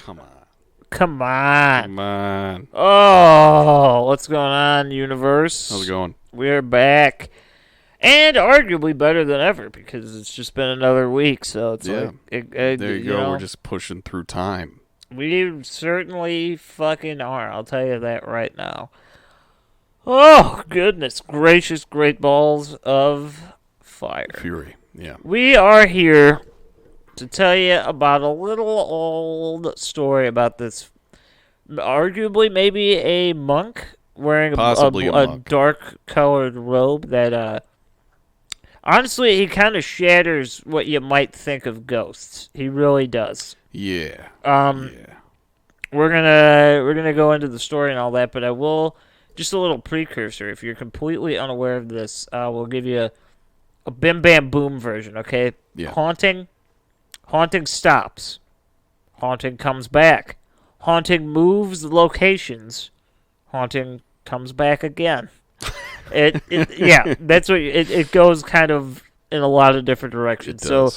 Come on. Come on. Come on. Oh, what's going on, universe? How's it going? We're back. And arguably better than ever because it's just been another week. So it's Yeah. There you go. know, We're just pushing through time. we certainly fucking are. I'll tell you that right now. Oh, goodness gracious, great balls of fire. Fury. Yeah. We are here to tell you about a little old story about this, arguably maybe a monk wearing Possibly a monk. dark-colored robe that, honestly, he kind of shatters what you might think of ghosts. He really does. Yeah. Yeah. We're gonna go into the story and all that, but I will just a little precursor. If you're completely unaware of this, we'll give you a bim bam boom version. Okay. Yeah. Haunting stops. Haunting comes back. Haunting moves locations. Haunting comes back again. Yeah, that's what it goes kind of in a lot of different directions. So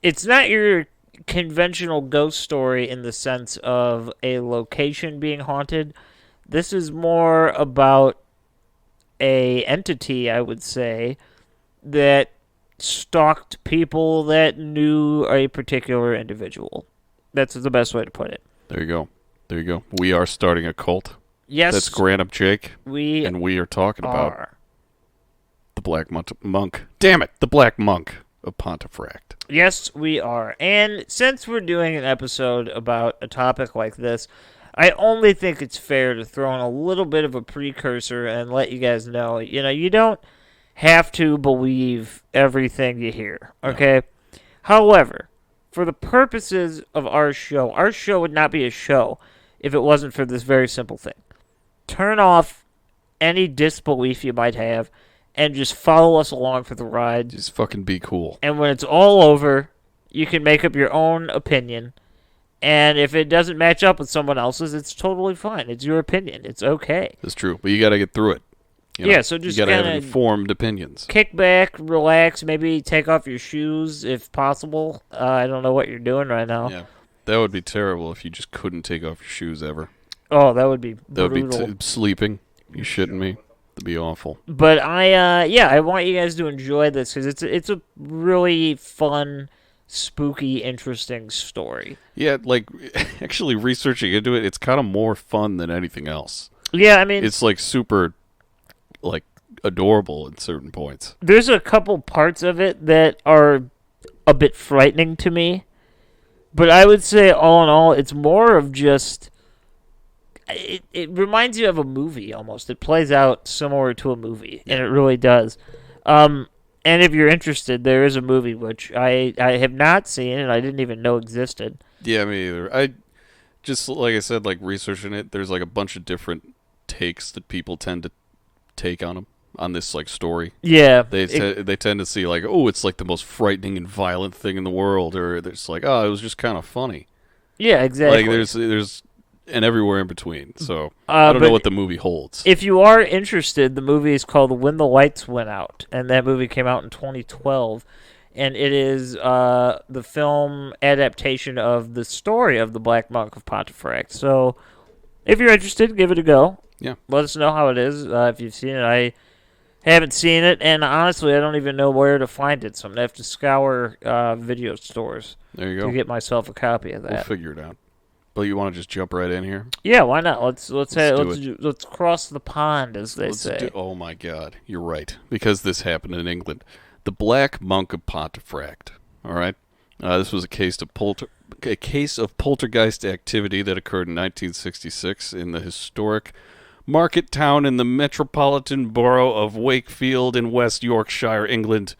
it's not your conventional ghost story in the sense of a location being haunted. This is more about a entity, I would say, that stalked people that knew a particular individual. That's the best way to put it. There you go. There you go. We are starting a cult. Yes. That's Grant Up Jake. And we are talking about the Black Monk. Damn it. The Black Monk of Pontefract. Yes, we are. And since we're doing an episode about a topic like this, I only think it's fair to throw in a little bit of a precursor and let you guys know, you don't have to believe everything you hear, okay? No. However, for the purposes of our show would not be a show if it wasn't for this very simple thing. Turn off any disbelief you might have and just follow us along for the ride. Just fucking be cool. And when it's all over, you can make up your own opinion. And if it doesn't match up with someone else's, it's totally fine. It's your opinion. It's okay. That's true. But you got to get through it. So just you got to have informed opinions. Kick back, relax, maybe take off your shoes if possible. I don't know what you're doing right now. Yeah, that would be terrible if you just couldn't take off your shoes ever. Oh, that would be brutal. That would be sleeping. You shitting me? That'd be awful. But I want you guys to enjoy this because it's a really fun, spooky, interesting story. Yeah, like actually researching into it, it's kind of more fun than anything else. Yeah, I mean, it's like super, like adorable at certain points. There's a couple parts of it that are a bit frightening to me, but I would say all in all, it's more of just. It reminds you of a movie almost. It plays out similar to a movie, and it really does. And if you're interested, there is a movie which I have not seen and I didn't even know existed. Yeah, me either. I just, like I said, like researching it, there's like a bunch of different takes that people tend to take on this like story. Yeah. They tend to see like, oh, it's like the most frightening and violent thing in the world, or it's like, oh, it was just kind of funny. Yeah, exactly. Like there's and everywhere in between. So I don't know what the movie holds. If you are interested, the movie is called When the Lights Went Out, and that movie came out in 2012, and it is the film adaptation of the story of the Black Monk of Pontefract. So if you're interested, give it a go. Yeah. Let us know how it is if you've seen it. I haven't seen it, and honestly, I don't even know where to find it, so I'm going to have to scour video stores there you go. to get myself a copy of that. We'll figure it out. But you want to just jump right in here? Yeah, why not? Let's cross the pond, as they say. Oh my God, you're right. Because this happened in England, the Black Monk of Pontefract. All right, this was a case of poltergeist activity that occurred in 1966 in the historic market town in the metropolitan borough of Wakefield in West Yorkshire, England,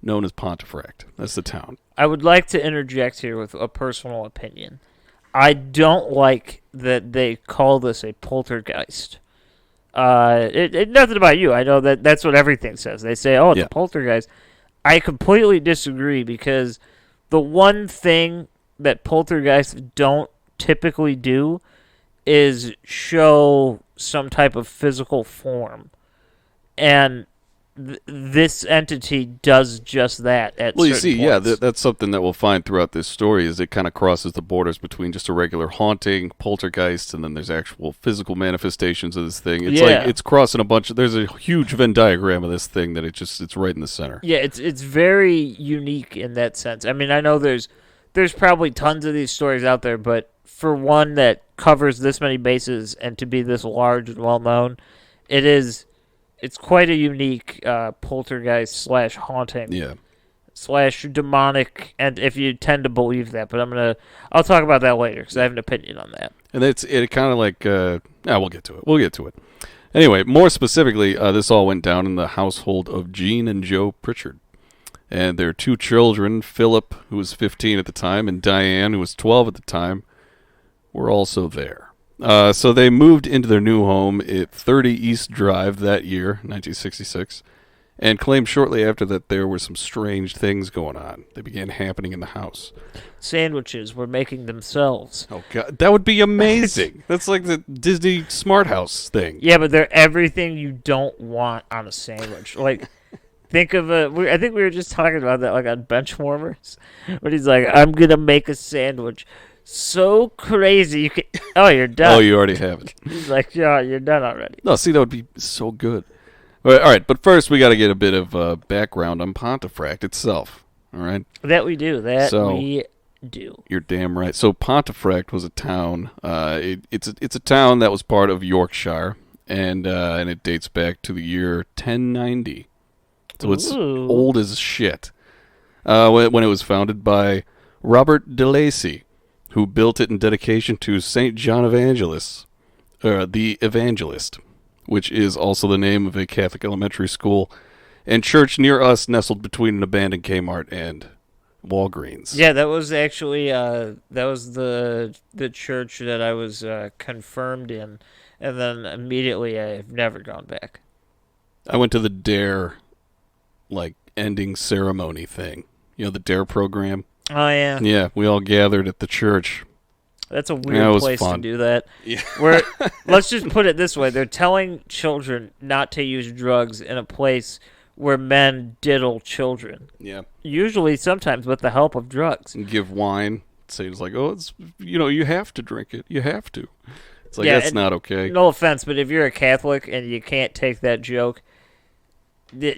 known as Pontefract. That's the town. I would like to interject here with a personal opinion. I don't like that they call this a poltergeist. Nothing about you. I know that's what everything says. They say, oh, it's a poltergeist. I completely disagree because the one thing that poltergeists don't typically do is show some type of physical form. And this entity does just that at Well, you certain see, yeah, points. that's something that we'll find throughout this story is it kind of crosses the borders between just a regular haunting, poltergeist, and then there's actual physical manifestations of this thing. It's like Yeah. it's crossing a bunch of. There's a huge Venn diagram of this thing that it's right in the center. Yeah, it's very unique in that sense. I mean, I know there's probably tons of these stories out there, but for one that covers this many bases and to be this large and well known, it's quite a unique poltergeist slash haunting Yeah. slash demonic, and if you tend to believe that, but I'll talk about that later because I have an opinion on that. And it kind of like we'll get to it. We'll get to it. Anyway, more specifically, this all went down in the household of Jean and Joe Pritchard. And their two children, Philip, who was 15 at the time, and Diane, who was 12 at the time, were also there. So they moved into their new home at 30 East Drive that year, 1966, and claimed shortly after that there were some strange things going on. They began happening in the house. Sandwiches were making themselves. Oh, God, that would be amazing. That's like the Disney Smart House thing. Yeah, but they're everything you don't want on a sandwich. Like, think of I think we were just talking about that, like on Benchwarmers, but he's like, I'm gonna make a sandwich so crazy you can. Oh, you're done. Oh, you already have it. He's like, yeah, you're done already. No, see, that would be so good. All right, but first we got to get a bit of background on Pontefract itself. All right, That we do. So- We do. you're damn right. So Pontefract was a town. It's a town that was part of Yorkshire, and it dates back to the year 1090. So it's Ooh. old as shit. When it was founded by Robert de Lacy, who built it in dedication to Saint John Evangelist, the Evangelist, which is also the name of a Catholic elementary school and church near us, nestled between an abandoned Kmart and Walgreens. Yeah, that was actually that was the church that I was confirmed in, and then immediately I've never gone back. I went to the Dare, like, ending ceremony thing. You know, the Dare program? Oh yeah, Yeah, we all gathered at the church. that's a Yeah, it weird was place fun. to do that. Yeah. Where let's just put it this way: they're telling children not to use drugs in a place where men diddle children. Yeah. Usually, sometimes with the help of drugs. And give wine. Say it's like, oh, it's, you have to drink it. You have to. It's like, Yeah, that's and not okay. No offense, but if you're a Catholic and you can't take that joke, you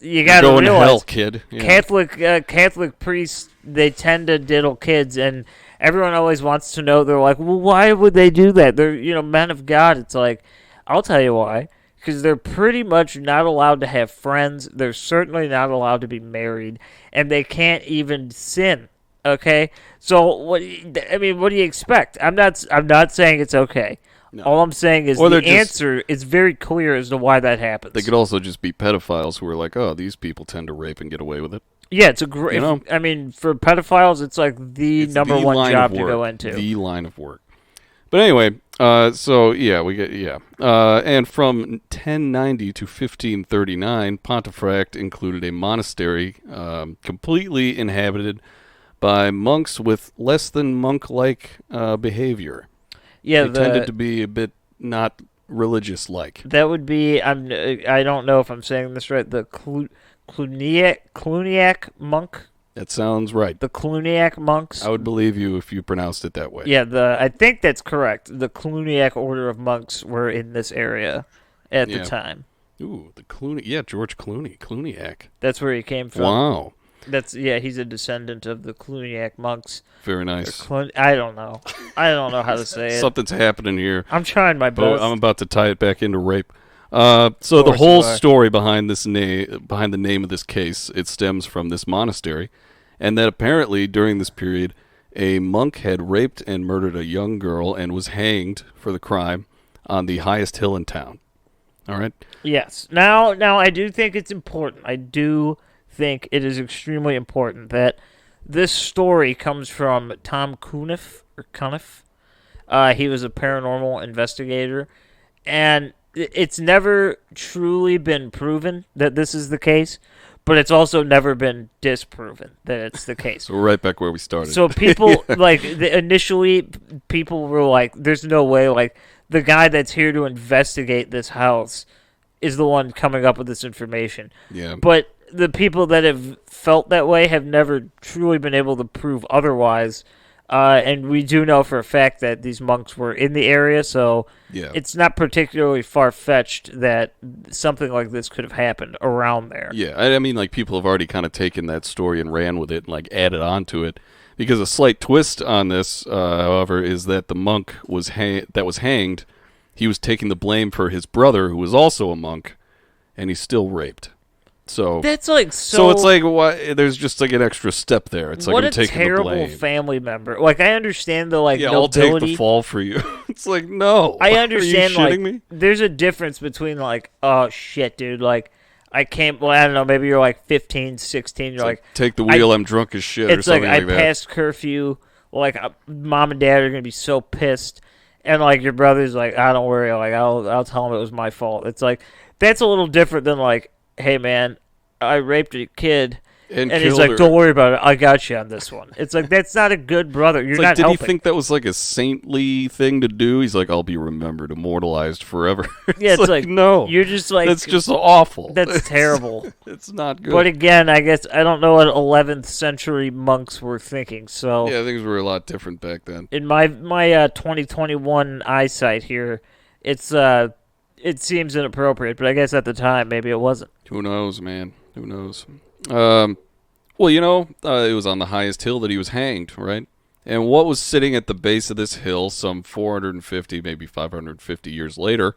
You're gotta going to realize hell, kid. Yeah. Catholic priests, they tend to diddle kids, and everyone always wants to know. They're like, well, why would they do that? They're men of God. It's like, I'll tell you why. Because they're pretty much not allowed to have friends. They're certainly not allowed to be married, and they can't even sin. Okay, so what do you expect? I'm not saying it's okay. No. All I'm saying is Or the they're just- answer is very clear as to why that happens. They could also just be pedophiles who are like, oh, these people tend to rape and get away with it. Yeah, it's a great. You know? I mean, for pedophiles, it's like the It's number the one line job of to work. go into. The line of work. But anyway, so yeah, and from 1090 to 1539, Pontefract included a monastery completely inhabited by monks with less than monk-like behavior. Yeah, They tended to be a bit not religious-like. that would be. I don't know if I'm saying this right. The Cluniac monk. That sounds right. The Cluniac monks. I would believe you if you pronounced it that way. Yeah, I think that's correct. The Cluniac order of monks were in this area at the Yeah. time. Ooh, the Clooney. Yeah, George Clooney. Clooney-ac. That's where he came from. Wow. He's a descendant of the Cluniac monks. Very Or nice. I don't know. I don't know how to say it. Something's happening here. I'm trying my But best. I'm about to tie it back into rape. So the course whole you are. story behind behind the name of this case, it stems from this monastery, and that apparently during this period, a monk had raped and murdered a young girl and was hanged for the crime on the highest hill in town. All right. Yes. Now I do think it's important. I do think it is extremely important that this story comes from Tom Cuniff. He was a paranormal investigator, and it's never truly been proven that this is the case, but it's also never been disproven that it's the case. So we're right back where we started. So people initially people were like, "There's no way." Like the guy that's here to investigate this house is the one coming up with this information. Yeah. But the people that have felt that way have never truly been able to prove otherwise. And we do know for a fact that these monks were in the area, so it's not particularly far-fetched that something like this could have happened around there. Yeah, I mean, like, people have already kind of taken that story and ran with it and, like, added on to it. Because a slight twist on this, however, is that the monk that was hanged, he was taking the blame for his brother, who was also a monk, and he's still raped. So that's like so it's like there's just like an extra step there. It's like what I'm a taking terrible the blame. family member. Like I understand the nobility. I'll take the fall for you. It's like no. I understand. Are you shitting me? There's a difference between like, oh shit, dude. Like I can't. Well, I don't know. Maybe you're like 15, 16. You're like take the wheel. I'm drunk as shit. It's or something like I that. passed curfew. Like mom and dad are gonna be so pissed, and like your brother's like, I don't worry. Like I'll tell him it was my fault. It's like that's a little different than like, hey man, I raped a kid, and he's like, don't worry about it. I got you on this one. It's like that's not a good brother. You're not did helping. he think that was like a saintly thing to do? He's like, I'll be remembered, immortalized forever. Yeah, it's like no. You're just like that's just awful. That's terrible. It's not good. But again, I guess I don't know what 11th century monks were thinking. So yeah, things were a lot different back then. In my 2021 eyesight here, it seems inappropriate. But I guess at the time, maybe it wasn't. Who knows, man? Who knows? Well, it was on the highest hill that he was hanged, right? And what was sitting at the base of this hill some 450, maybe 550 years later,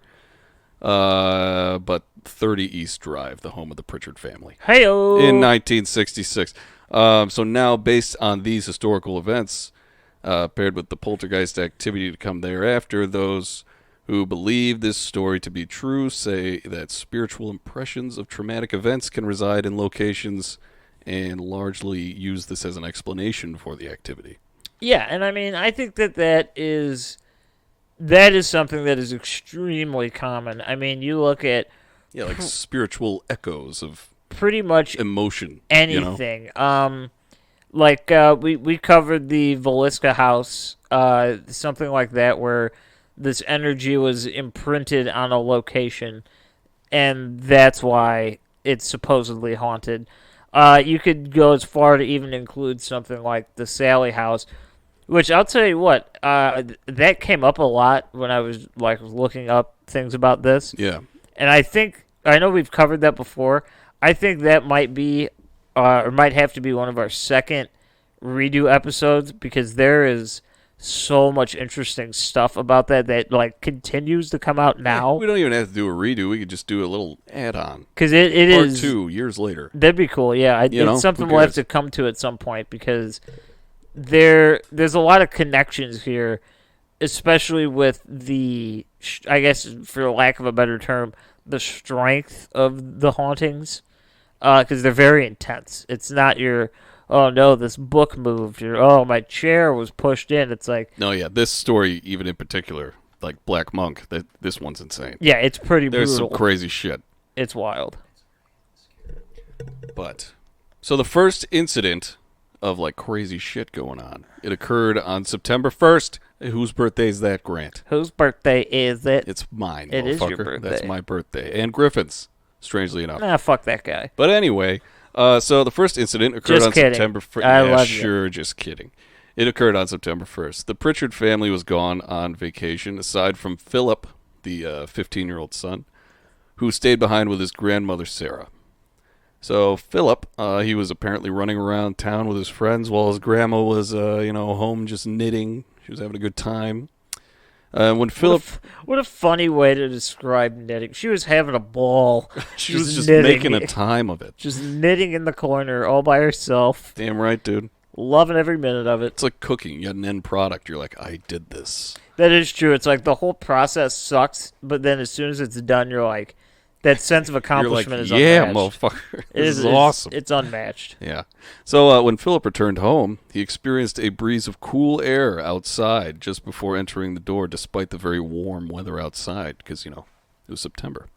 but 30 East Drive, the home of the Pritchard family. Hey-o! In 1966. So now, based on these historical events, paired with the poltergeist activity to come thereafter, those who believe this story to be true say that spiritual impressions of traumatic events can reside in locations and largely use this as an explanation for the activity. Yeah, and I mean, I think that is something that is extremely common. I mean, you look at like spiritual echoes of pretty much emotion, anything. We covered the Velisca house, something like that, where this energy was imprinted on a location, and that's why it's supposedly haunted. You could go as far to even include something like the Sally house, which I'll tell you what, that came up a lot when I was like looking up things about this. Yeah. And I know we've covered that before. I think that might be, or might have to be one of our second redo episodes, because there is so much interesting stuff about that like continues to come out now. We don't even have to do a redo. We could just do a little add-on. Because it Part is 2 years later. That'd be cool. Yeah, it's something we'll have to come to at some point, because there's a lot of connections here, especially with the, I guess for lack of a better term, the strength of the hauntings, because they're very intense. It's not your, oh no, this book moved, or oh, my chair was pushed in. It's like, no, yeah, this story, even in particular, like Black Monk, this one's insane. Yeah, it's pretty brutal. There's some crazy shit. It's wild. But, so the first incident of like crazy shit going on, it occurred on September 1st. Whose birthday is that, Grant? Whose birthday is it? It's mine, It is your motherfucker. birthday. That's my birthday. And Griffin's, strangely enough. Nah, fuck that guy. But anyway, so the first incident occurred Just on kidding. September 1st. I Yeah, love you. sure, just kidding. It occurred on September 1st. The Pritchard family was gone on vacation, aside from Philip, the 15-year-old son, who stayed behind with his grandmother, Sarah. So Philip, he was apparently running around town with his friends while his grandma was, home just knitting. She was having a good time. When Philip... What a funny way to describe knitting. She was having a ball. She was just knitting. making a time of it. Just knitting in the corner all by herself. Damn right, dude. Loving every minute of it. It's like cooking. You got an end product. You're like, I did this. That is true. It's like the whole process sucks, but then as soon as it's done, you're like, that sense of accomplishment is yeah, unmatched. motherfucker. It is awesome. It's unmatched. Yeah. So when Philip returned home, he experienced a breeze of cool air outside just before entering the door, despite the very warm weather outside, because, it was September.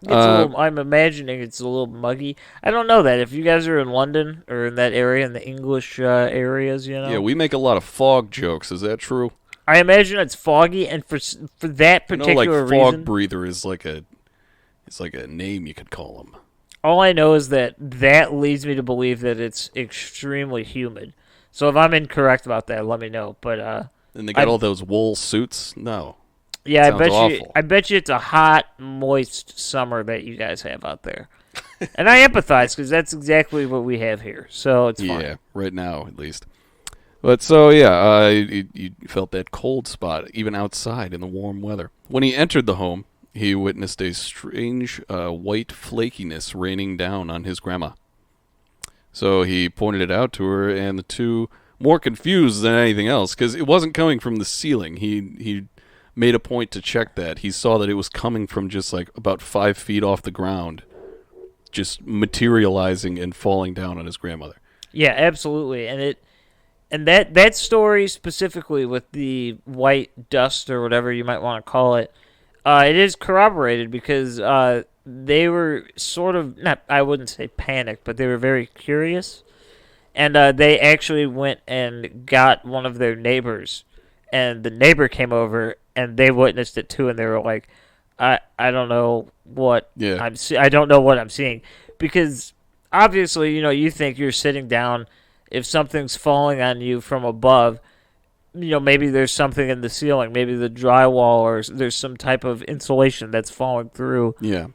I'm imagining it's a little muggy. I don't know that. If you guys are in London or in that area, in the English areas, Yeah, we make a lot of fog jokes. Is that true? I imagine it's foggy, and for that particular like fog reason, breather is like a It's like a name you could call him. All I know is that leads me to believe that it's extremely humid. So if I'm incorrect about that, let me know. But And they got all those wool suits. No, yeah, sounds awful. I bet you it's a hot, moist summer that you guys have out there. And I empathize because that's exactly what we have here. So it's fine. Yeah, right now at least. But so yeah, you felt that cold spot even outside in the warm weather. When he entered the home, he witnessed a strange white flakiness raining down on his grandma. So he pointed it out to her, and the two, more confused than anything else, because it wasn't coming from the ceiling. He made a point to check that. He saw that it was coming from just like about 5 feet off the ground, just materializing and falling down on his grandmother. Yeah, absolutely. And that story specifically with the white dust or whatever you might want to call it, it is corroborated because they were sort of, not, I wouldn't say panicked, but they were very curious. And they actually went and got one of their neighbors. And the neighbor came over and they witnessed it too. And they were like, I don't know what I don't know what I'm seeing. Because obviously, you think you're sitting down. If something's falling on you from above, maybe there's something in the ceiling, maybe the drywall, or there's some type of insulation that's falling through. Yeah.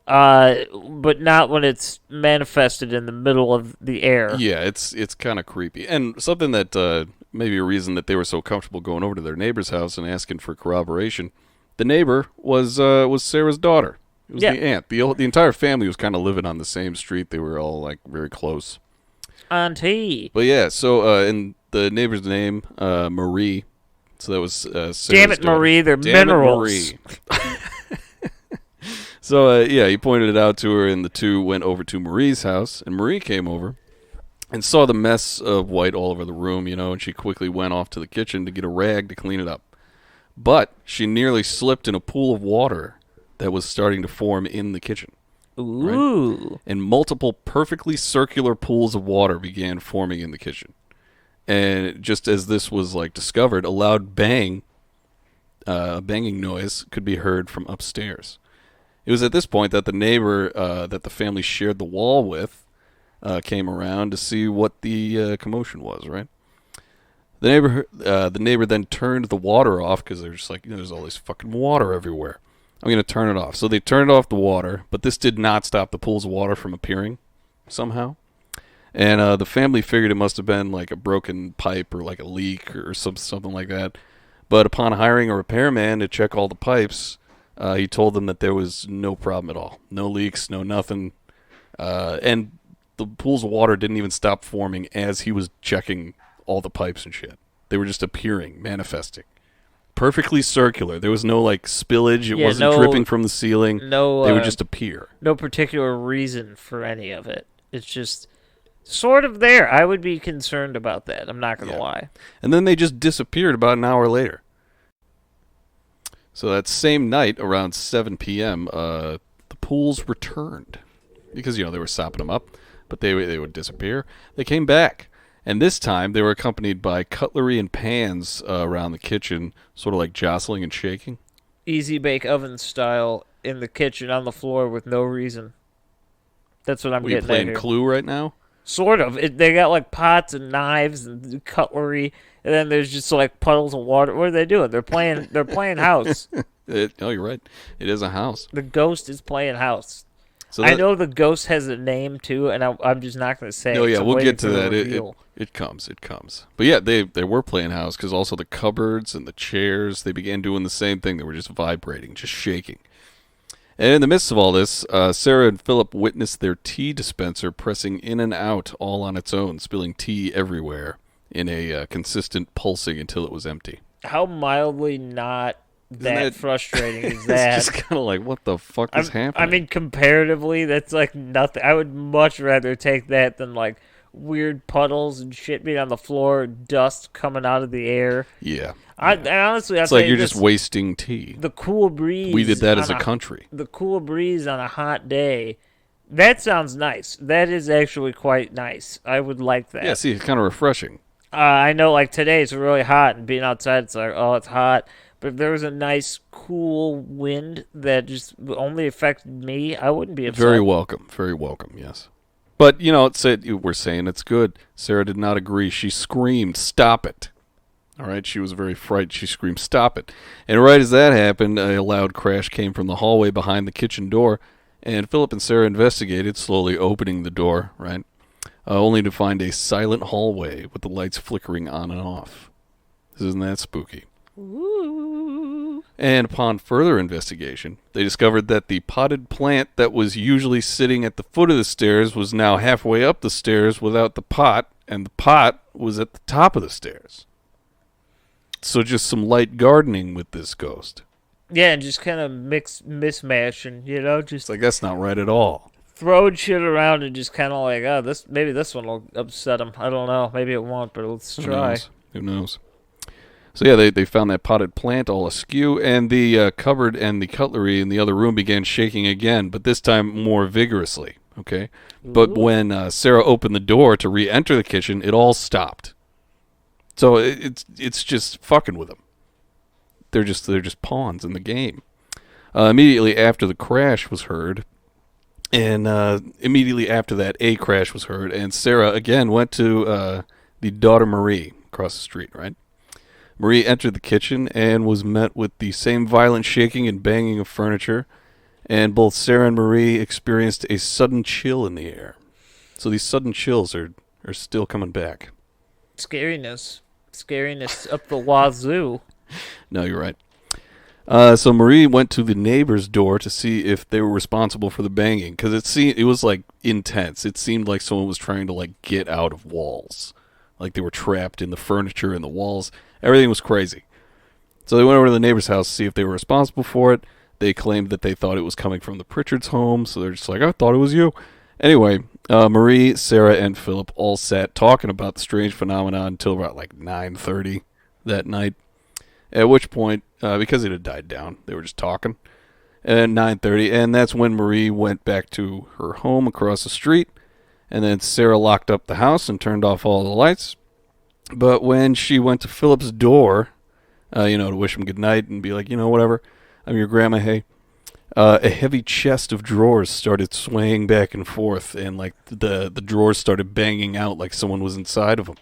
But not when it's manifested in the middle of the air. Yeah, it's kind of creepy. And something that maybe a reason that they were so comfortable going over to their neighbor's house and asking for corroboration, the neighbor was Sarah's daughter. It was the aunt. The entire family was kind of living on the same street. They were all like very close. Auntie. But yeah, so and the neighbor's name, Marie. So that was Sarah's Damn it, daughter. Marie, they're minerals. It, Marie. So yeah, he pointed it out to her, and the two went over to Marie's house, and Marie came over and saw the mess of white all over the room, and she quickly went off to the kitchen to get a rag to clean it up. But she nearly slipped in a pool of water that was starting to form in the kitchen. Ooh. Right? And multiple perfectly circular pools of water began forming in the kitchen. And just as this was like discovered, a loud banging noise could be heard from upstairs. It was at this point that the neighbor that the family shared the wall with came around to see what the commotion was, right? The neighbor then turned the water off because they're just like, there's all this fucking water everywhere. I'm going to turn it off. So they turned off the water, but this did not stop the pools of water from appearing somehow. And the family figured it must have been like a broken pipe or like a leak or something like that. But upon hiring a repairman to check all the pipes, he told them that there was no problem at all. No leaks, no nothing. And the pools of water didn't even stop forming as he was checking all the pipes and shit. They were just appearing, manifesting. Perfectly circular. There was no like spillage. It wasn't dripping from the ceiling. No, they would just appear. No particular reason for any of it. It's just sort of there. I would be concerned about that. I'm not going to lie. And then they just disappeared about an hour later. So that same night, around 7 p.m., the pools returned. Because, they were sopping them up, but they would disappear. They came back. And this time, they were accompanied by cutlery and pans around the kitchen, sort of like jostling and shaking. Easy bake oven style in the kitchen on the floor with no reason. That's what I'm getting at here. Are you playing Clue right now? Sort of. They got like pots and knives and cutlery, and then there's just like puddles of water. What are they doing? They're playing house. You're right. It is a house. The ghost is playing house. So I know the ghost has a name too, and I'm just not going to say. Oh yeah, we'll get to that. It comes. But yeah, they were playing house because also the cupboards and the chairs, they began doing the same thing. They were just vibrating, just shaking. And in the midst of all this, Sarah and Philip witnessed their tea dispenser pressing in and out all on its own, spilling tea everywhere in a consistent pulsing until it was empty. How mildly not that frustrating is that? It's just kind of like, what the fuck is happening? I mean, comparatively, that's like nothing. I would much rather take that than like weird puddles and shit being on the floor, dust coming out of the air. Yeah. Honestly, it's like you're just wasting tea. The cool breeze. We did that as a country. The cool breeze on a hot day. That sounds nice. That is actually quite nice. I would like that. Yeah, see, it's kind of refreshing. I know, like today it's really hot, and being outside, it's like, oh, it's hot. But if there was a nice, cool wind that just only affected me, I wouldn't be upset. Very welcome. Very welcome, yes. But, we're saying it's good. Sarah did not agree. She screamed, "Stop it." All right, she was very frightened. She screamed, "Stop it." And right as that happened, a loud crash came from the hallway behind the kitchen door, and Philip and Sarah investigated, slowly opening the door, right? Only to find a silent hallway with the lights flickering on and off. Isn't that spooky? Ooh. And upon further investigation, they discovered that the potted plant that was usually sitting at the foot of the stairs was now halfway up the stairs without the pot, and the pot was at the top of the stairs. So just some light gardening with this ghost. Yeah, and just kind of mismatch, and just It's like, that's not right at all. throwing shit around and just kind of like, maybe this one will upset him. I don't know. Maybe it won't, but let's try. Who knows? So yeah, they found that potted plant all askew, and the cupboard and the cutlery in the other room began shaking again, but this time more vigorously. Okay, but when Sarah opened the door to re-enter the kitchen, it all stopped. So it's just fucking with them. They're just pawns in the game. Immediately after the crash was heard, and immediately after that, a crash was heard, and Sarah again went to the daughter Marie across the street. Right. Marie entered the kitchen and was met with the same violent shaking and banging of furniture, and both Sarah and Marie experienced a sudden chill in the air. So these sudden chills are still coming back. Scariness up the wazoo. No, you're right. So Marie went to the neighbor's door to see if they were responsible for the banging, because it was like intense. It seemed like someone was trying to like get out of walls, like they were trapped in the furniture and the walls. Everything was crazy. So they went over to the neighbor's house to see if they were responsible for it. They claimed that they thought it was coming from the Pritchard's home, so they're just like, I thought it was you. Anyway, Marie, Sarah, and Philip all sat talking about the strange phenomenon until about like 9:30 that night. At which point, because it had died down, they were just talking. At 9:30, and that's when Marie went back to her home across the street, and then Sarah locked up the house and turned off all the lights. But when she went to Philip's door, to wish him good night and be like, whatever, I'm your grandma, hey, a heavy chest of drawers started swaying back and forth, and like the drawers started banging out like someone was inside of them.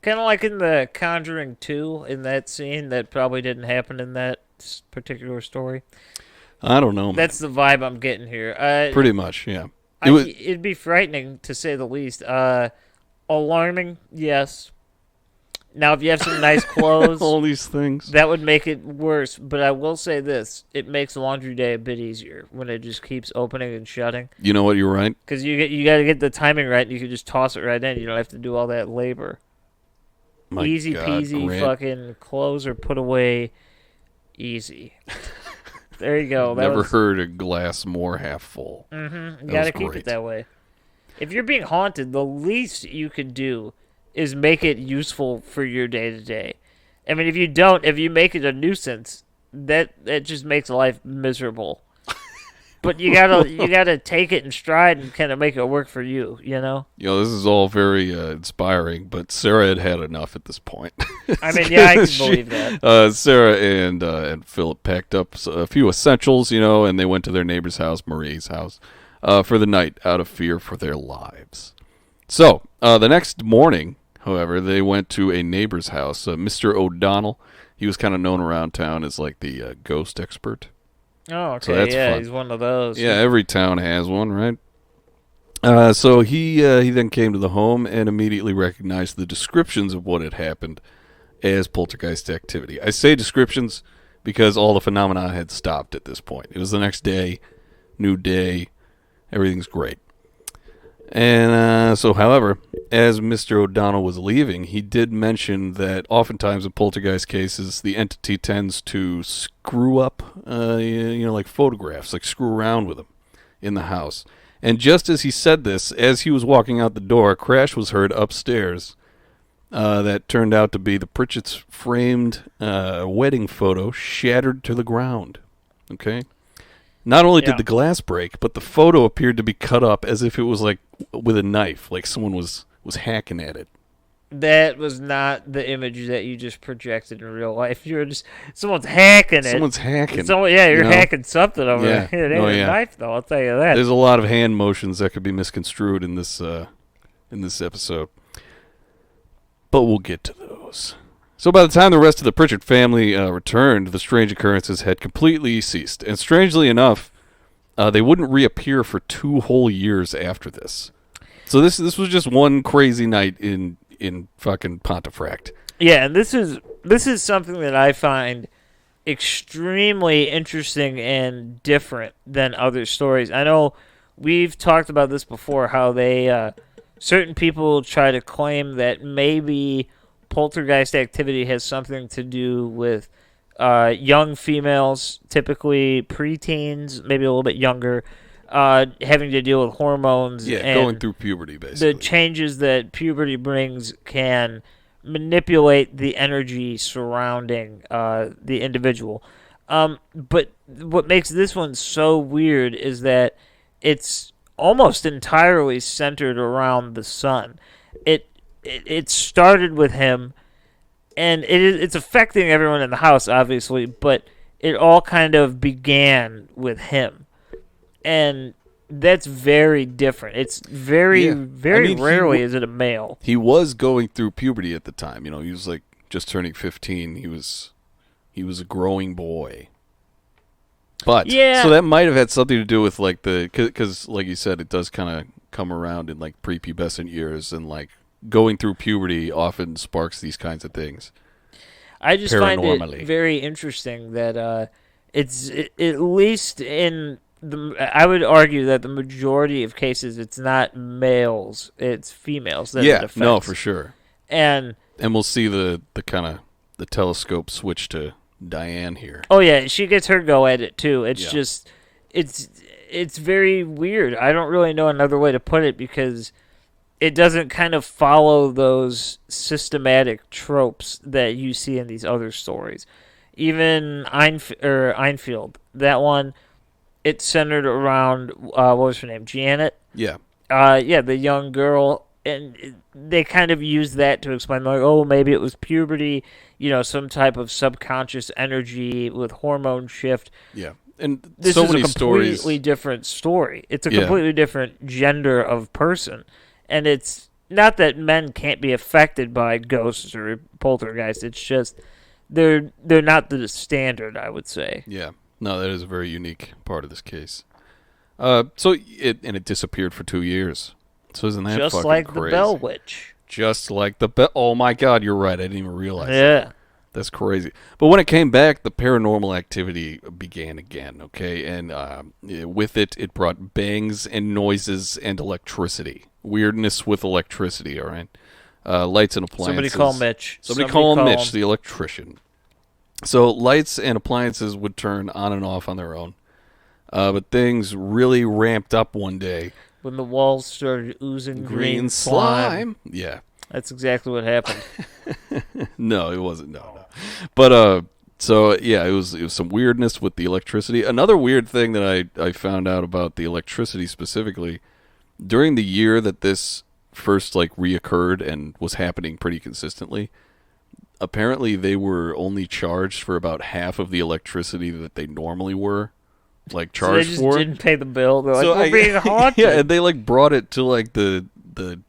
Kind of like in the Conjuring 2, in that scene that probably didn't happen in that particular story. I don't know, man. That's the vibe I'm getting here. Pretty much, yeah. It'd be frightening, to say the least. Alarming, yes. Now, if you have some nice clothes, all these things, that would make it worse. But I will say this: it makes laundry day a bit easier when it just keeps opening and shutting. You know what? You're right. Because you got to get the timing right, and you can just toss it right in. You don't have to do all that labor. My easy God, peasy, Grant. fucking clothes are put away easy. There you go. Never heard a glass more half full. Mm-hmm. You got to keep it that way. If you're being haunted, the least you could do is make it useful for your day-to-day. I mean, if you make it a nuisance, that just makes life miserable. But you gotta take it in stride and kind of make it work for you, This is all very inspiring, but Sarah had enough at this point. I mean, yeah, I can believe that. Sarah and Philip packed up a few essentials, and they went to their neighbor's house, Marie's house, for the night out of fear for their lives. So, the next morning, however, they went to a neighbor's house, Mr. O'Donnell. He was kind of known around town as like the ghost expert. Oh, okay, so that's fun. He's one of those. Yeah, every town has one, right? So he then came to the home and immediately recognized the descriptions of what had happened as poltergeist activity. I say descriptions because all the phenomena had stopped at this point. It was the next day, new day, everything's great. And so, however, as Mr. O'Donnell was leaving, he did mention that oftentimes in poltergeist cases, the entity tends to screw up, like photographs, like screw around with them in the house. And just as he said this, as he was walking out the door, a crash was heard upstairs that turned out to be the Pritchards' framed wedding photo shattered to the ground. Okay? Not only did the glass break, but the photo appeared to be cut up as if it was like with a knife, like someone was hacking at it. That was not the image that you just projected in real life. You're just someone's hacking it. Someone's hacking. Yeah, you're you know? hacking something over Yeah. there. It ain't a knife, though. I'll tell you that. There's a lot of hand motions that could be misconstrued in this episode, but we'll get to those. So by the time the rest of the Pritchard family returned, the strange occurrences had completely ceased, and strangely enough, they wouldn't reappear for 2 whole years after this. So this was just one crazy night in fucking Pontefract. Yeah, and this is something that I find extremely interesting and different than other stories. I know we've talked about this before, how they certain people try to claim that maybe poltergeist activity has something to do with young females, typically preteens, maybe a little bit younger, having to deal with hormones. Yeah, and going through puberty, basically. the changes that puberty brings can manipulate the energy surrounding the individual. But what makes this one so weird is that it's almost entirely centered around the son. It started with him, and it's affecting everyone in the house, obviously, but it all kind of began with him. And that's very different. It's very rarely is it a male. He was going through puberty at the time. He was like just turning 15. He was a growing boy. But so that might have had something to do with like because like you said, it does kind of come around in like prepubescent years, and like going through puberty often sparks these kinds of things. I just find it very interesting that it's at least in I would argue that the majority of cases, it's not males, it's females that it affects. No, for sure. And we'll see the kind of the telescope switch to Diane here. Oh yeah, she gets her go at it too. It's just it's very weird. I don't really know another way to put it, because it doesn't kind of follow those systematic tropes that you see in these other stories. Even Einfield, that one, it's centered around, what was her name, Janet? Yeah. The young girl, and they kind of use that to explain, like, oh, maybe it was puberty, some type of subconscious energy with hormone shift. Yeah. And this so is many a completely stories. different story. It's a completely different gender of person. And it's not that men can't be affected by ghosts or poltergeists. It's just they're not the standard, I would say. Yeah. No, that is a very unique part of this case. So it disappeared for 2 years. So isn't that just fucking like crazy? The Bell Witch? Just like the Bell. Oh my God, you're right. I didn't even realize. Yeah. That's crazy. But when it came back, the paranormal activity began again, okay? And with it brought bangs and noises and electricity. Weirdness with electricity, all right? Lights and appliances. Somebody call Mitch. Somebody call Mitch, the electrician. So lights and appliances would turn on and off on their own. But things really ramped up one day. When the walls started oozing green slime. Yeah. That's exactly what happened. No, it wasn't. No. But so yeah, it was some weirdness with the electricity. Another weird thing that I found out about the electricity specifically, during the year that this first like reoccurred and was happening pretty consistently, apparently they were only charged for about half of the electricity that they normally were like charged so they just for. Didn't pay the bill. They're like, we're being haunted. Yeah, and they like brought it to like the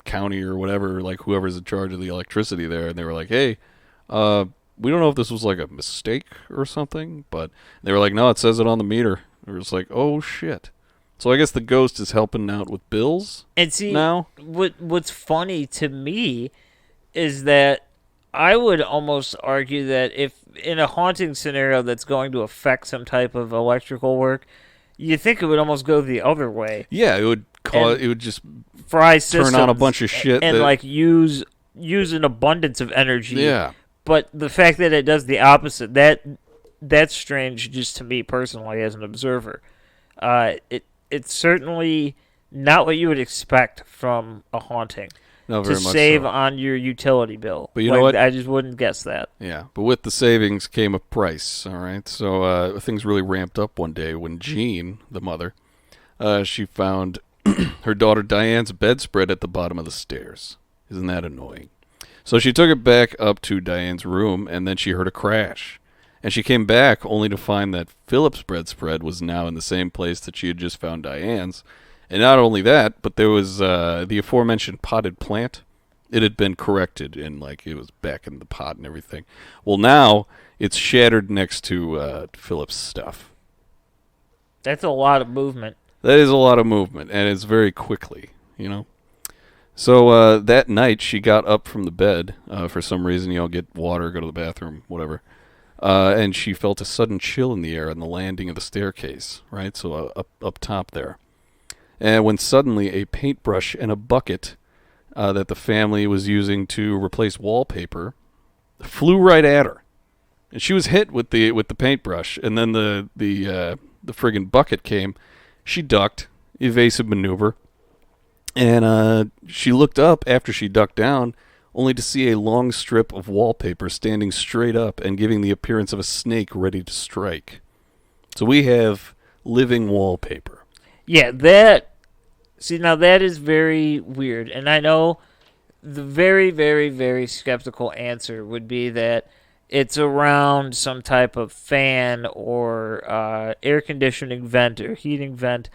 county or whatever, like whoever's in charge of the electricity there, and they were like, hey, we don't know if this was like a mistake or something, but they were like, no, it says it on the meter. It was like, oh shit. So I guess the ghost is helping out with bills. And see, now what's funny to me is that I would almost argue that if in a haunting scenario that's going to affect some type of electrical work, you think it would almost go the other way. Yeah, it would cause it would just fry turn on a bunch of shit and like use an abundance of energy. Yeah. But the fact that it does the opposite, that's strange just to me personally as an observer. It's certainly not what you would expect from a haunting. No, very to much save so. on your utility bill. But you know what? I just wouldn't guess that. Yeah, but with the savings came a price, all right? So things really ramped up one day when Jean, the mother, she found her daughter Diane's bedspread at the bottom of the stairs. Isn't that annoying? So she took it back up to Diane's room, and then she heard a crash. And she came back only to find that Philip's bedspread was now in the same place that she had just found Diane's. And not only that, but there was the aforementioned potted plant. It had been corrected, and like it was back in the pot and everything. Well, now it's shattered next to Philip's stuff. That's a lot of movement. That is a lot of movement, and it's very quickly, you know. So that night, she got up from the bed for some reason. Get water, go to the bathroom, whatever. And she felt a sudden chill in the air on the landing of the staircase, right? So up top there. And when suddenly a paintbrush and a bucket that the family was using to replace wallpaper flew right at her. And she was hit with the paintbrush, and then the friggin' bucket came. She ducked, evasive maneuver, and she looked up after she ducked down, only to see a long strip of wallpaper standing straight up and giving the appearance of a snake ready to strike. So we have living wallpaper. Yeah, that... See, now that is very weird. And I know the very, very, very skeptical answer would be that it's around some type of fan or air conditioning vent or heating vent.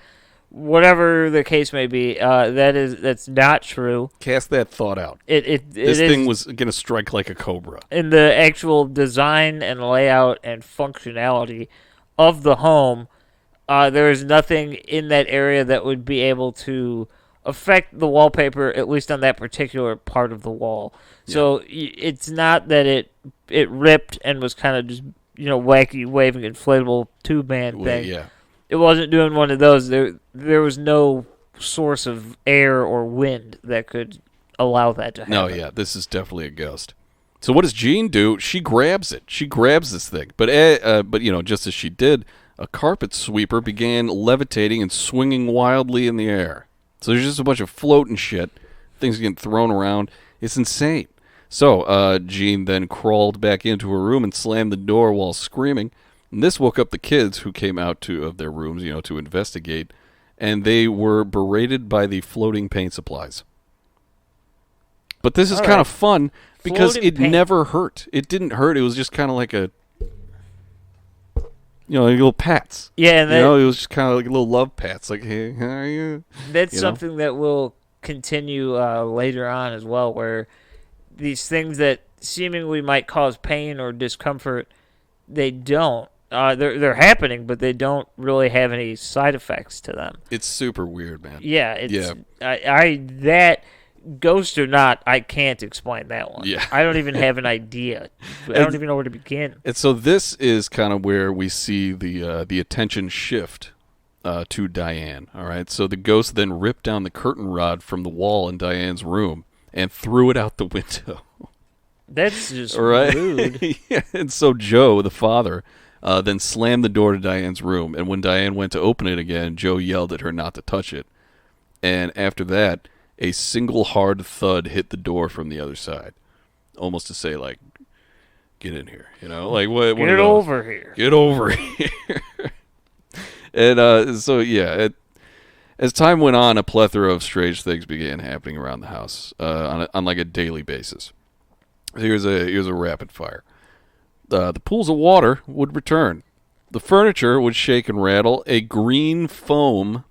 Whatever the case may be, that's not true. Cast that thought out. This thing was going to strike like a cobra. In the actual design and layout and functionality of the home, there is nothing in that area that would be able to affect the wallpaper, at least on that particular part of the wall. Yeah. So it's not that it ripped and was kind of just wacky waving inflatable tube man thing. Yeah. It wasn't doing one of those. There was no source of air or wind that could allow that to happen. No, yeah, this is definitely a ghost. So what does Jean do? She grabs it. She grabs this thing. But just as she did, a carpet sweeper began levitating and swinging wildly in the air. So there's just a bunch of floating shit. Things getting thrown around. It's insane. So Jean then crawled back into her room and slammed the door while screaming. And this woke up the kids who came out of their rooms, to investigate, and they were berated by the floating paint supplies. But this is kind of fun because it never hurt. It didn't hurt. It was just kind of like like little pats. Yeah, and it was just kind of like little love pats. Like, hey, how are you? That's something that will continue later on as well, where these things that seemingly might cause pain or discomfort, they don't. They're happening, but they don't really have any side effects to them. It's super weird, man. Yeah, that ghost or not, I can't explain that one. Yeah. I don't even have an idea. I don't even know where to begin. And so this is kind of where we see the attention shift to Diane. All right, so the ghost then ripped down the curtain rod from the wall in Diane's room and threw it out the window. That's just rude. Yeah, and so Joe, the father, then slammed the door to Diane's room, and when Diane went to open it again, Joe yelled at her not to touch it. And after that, a single hard thud hit the door from the other side, almost to say, like, get in here, like what? Get over here. Get over here. And so yeah, as time went on, a plethora of strange things began happening around the house on like a daily basis. Here's a rapid fire. The pools of water would return. The furniture would shake and rattle. A green foam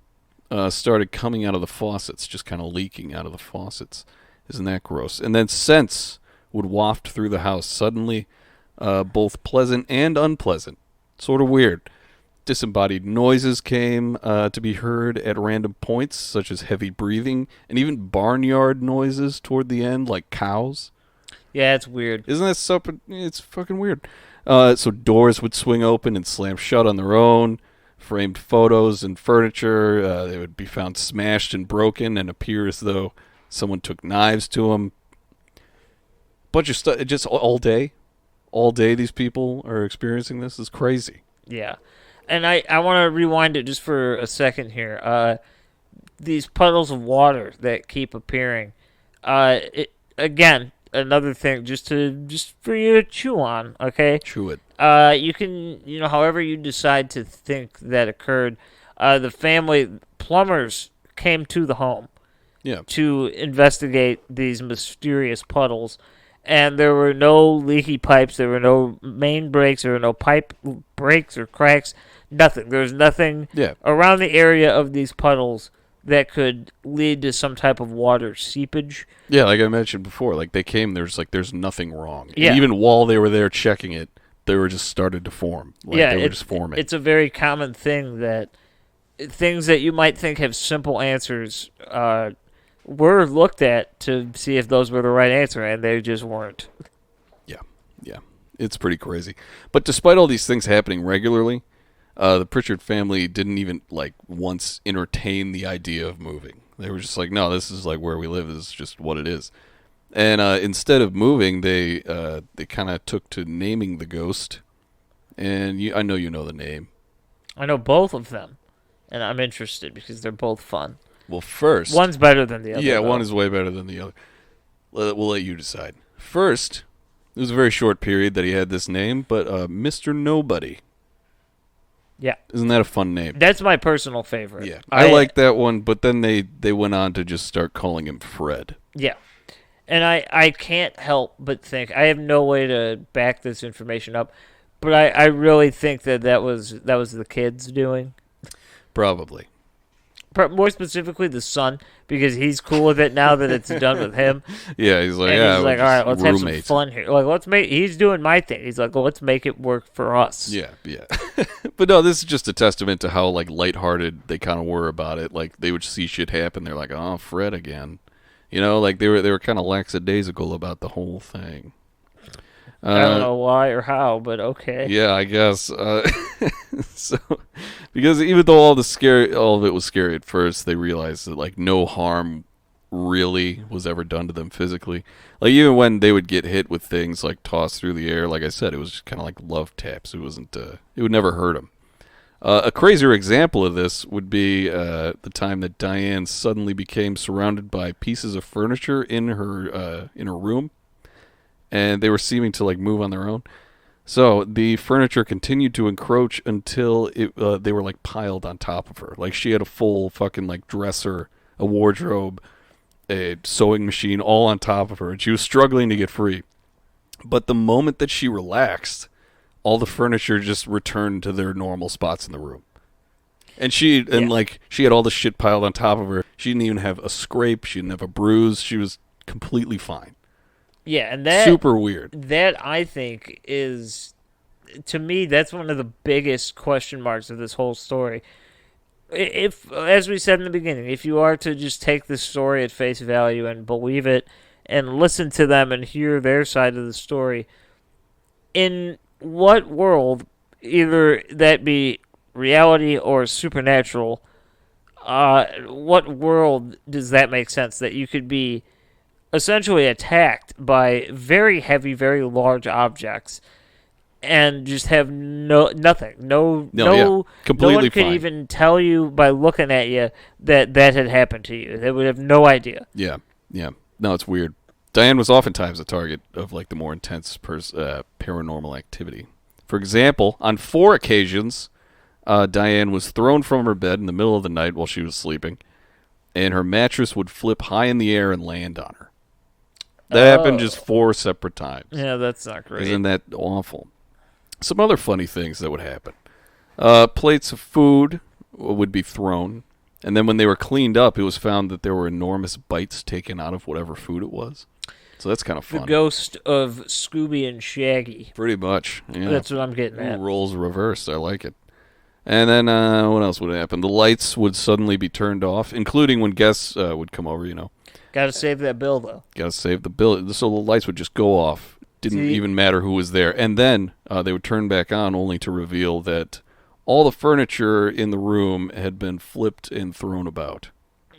started coming out of the faucets, just kind of leaking out of the faucets. Isn't that gross? And then scents would waft through the house, suddenly both pleasant and unpleasant. Sort of weird. Disembodied noises came to be heard at random points, such as heavy breathing, and even barnyard noises toward the end, like cows. Yeah, it's weird. Isn't that something? It's fucking weird. So doors would swing open and slam shut on their own. Framed photos and furniture, they would be found smashed and broken and appear as though someone took knives to them. Bunch of stuff, just all day. All day these people are experiencing this. Is crazy. Yeah. And I want to rewind it just for a second here. These puddles of water that keep appearing. Again, another thing just for you to chew on, okay? Chew it. You can, however you decide to think that occurred, the family plumbers came to the home to investigate these mysterious puddles, and there were no leaky pipes, there were no main breaks, there were no pipe breaks or cracks, nothing. There was nothing Yeah. around the area of these puddles that could lead to some type of water seepage. Yeah, like I mentioned before, like they came, there's nothing wrong. Yeah. And even while they were there checking it, they were just started to form. Like Yeah, they were just forming. it's a very common thing that things that you might think have simple answers were looked at to see if those were the right answer, and they just weren't. Yeah, it's pretty crazy. But despite all these things happening regularly, the Pritchard family didn't even like once entertain the idea of moving. They were just like, no, this is like where we live. This is just what it is. And instead of moving, they kind of took to naming the ghost. And I know you know the name. I know both of them, and I'm interested because they're both fun. Well, first, One's better than the other. yeah, though. one is way better than the other. We'll let you decide. First, it was a very short period that he had this name, but Mr. Nobody. Yeah. Isn't that a fun name? That's my personal favorite. Yeah, I like that one, but then they went on to just start calling him Fred. Yeah. And I can't help but think, I have no way to back this information up, but I really think that was the kids doing. Probably. More specifically, the son, because he's cool with it now that it's done with him. Yeah, he's like, And yeah, he's we're like, all right, let's roommates. have some fun here. Like, he's doing my thing. He's like, well, let's make it work for us. Yeah. But no, this is just a testament to how like lighthearted they kind of were about it. Like they would see shit happen, they're like, oh, Fred again. You know, like they were kind of lackadaisical about the whole thing. I don't know why or how, but okay. Yeah, I guess. So, because even though all of it was scary at first, they realized that like no harm really was ever done to them physically. Like even when they would get hit with things like tossed through the air, like I said, it was kind of like love taps. It wasn't. It would never hurt them. A crazier example of this would be the time that Diane suddenly became surrounded by pieces of furniture in her room, and they were seeming to like move on their own. So the furniture continued to encroach until they were like piled on top of her. Like she had a full fucking like dresser, a wardrobe, a sewing machine all on top of her, and she was struggling to get free. But the moment that she relaxed, all the furniture just returned to their normal spots in the room. And she had all the shit piled on top of her. She didn't even have a scrape. She didn't have a bruise. She was completely fine. Yeah, and that super weird. That I think is, to me, that's one of the biggest question marks of this whole story. If, as we said in the beginning, if you are to just take this story at face value and believe it and listen to them and hear their side of the story, in what world, either that be reality or supernatural, what world does that make sense that you could be essentially attacked by very heavy, very large objects and just have nothing. No completely one could fine. even tell you by looking at you that had happened to you. They would have no idea. Yeah. No, it's weird. Diane was oftentimes a target of like the more intense paranormal activity. For example, on 4 occasions, Diane was thrown from her bed in the middle of the night while she was sleeping, and her mattress would flip high in the air and land on her. That happened just 4 separate times. Yeah, that's not great. Isn't that awful? Some other funny things that would happen. Plates of food would be thrown, and then when they were cleaned up, it was found that there were enormous bites taken out of whatever food it was. So that's kind of fun. The ghost of Scooby and Shaggy. Pretty much. Yeah. That's what I'm getting at. Roles reversed. I like it. And then what else would happen? The lights would suddenly be turned off, including when guests would come over, you know. Got to save that bill, though. Got to save the bill. So the lights would just go off. Didn't even matter who was there. And then they would turn back on only to reveal that all the furniture in the room had been flipped and thrown about.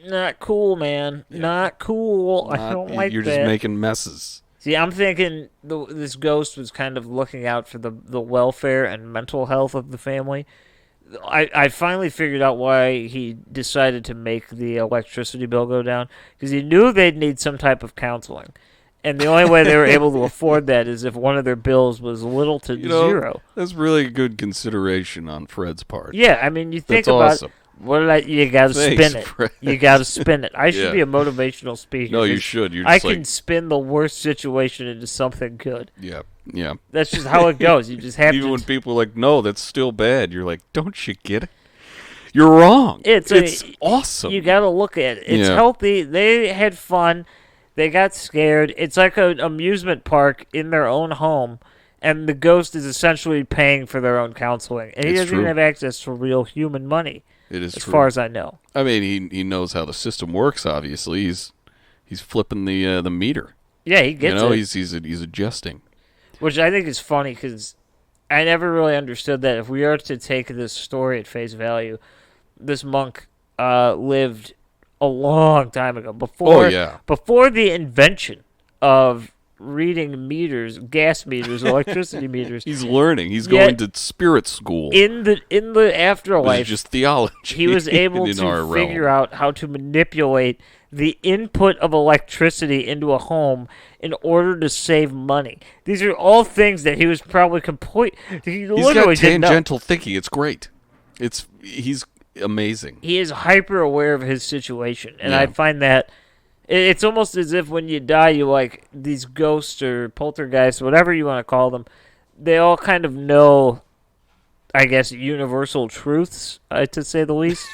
Not cool, man. Yeah. Not cool. I don't like that. You're just making messes. See, I'm thinking this ghost was kind of looking out for the welfare and mental health of the family. I finally figured out why he decided to make the electricity bill go down, because he knew they'd need some type of counseling. And the only way they were able to afford that is if one of their bills was little to zero. That's really good consideration on Fred's part. Yeah, I mean, you think that's about awesome. You gotta Thanks, spin it. Fred. You gotta spin it. I should Yeah. be a motivational speaker. No, you 'cause should. You're I just can like, spin the worst situation into something good. yeah, yeah. That's just how it goes. You just have Even to. when people are like, no, that's still bad, you're like, don't you get it? You're wrong. It's awesome. You gotta look at it. It's Yeah. healthy. They had fun. They got scared. It's like an amusement park in their own home, and the ghost is essentially paying for their own counseling, and he It's doesn't true. even have access to real human money, It is as true. far as I know. I mean, he knows how the system works. Obviously, he's flipping the meter. Yeah, he gets it. He's adjusting. Which I think is funny because I never really understood that. If we are to take this story at face value, this monk lived a long time ago, before the invention of reading meters, gas meters, electricity meters. He's learning. He's Yet, going to spirit school. in the This afterlife. is just theology. He was able in our to figure realm. out how to manipulate the input of electricity into a home in order to save money. These are all things that he was probably he He's literally got didn't know. tangential thinking. It's great. He's amazing. He is hyper aware of his situation, and Yeah. I find that it's almost as if when you die, you like these ghosts or poltergeists, whatever you want to call them. They all kind of know, I guess, universal truths, to say the least.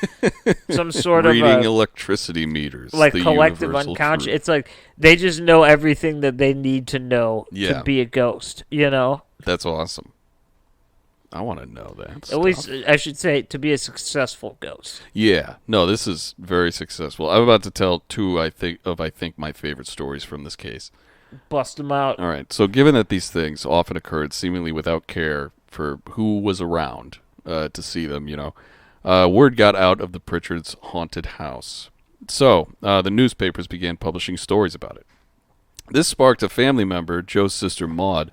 Some sort Reading of electricity meters, like the collective universal unconscious. truth. It's like they just know everything that they need to know Yeah. to be a ghost. You know, That's awesome. I want to know that. at least I should say to be a successful ghost. Yeah. No, this is very successful. I'm about to tell two, I think my favorite stories from this case. Bust them out. All right. So, given that these things often occurred seemingly without care for who was around to see them, word got out of the Pritchards' haunted house. So, the newspapers began publishing stories about it. This sparked a family member, Joe's sister Maud,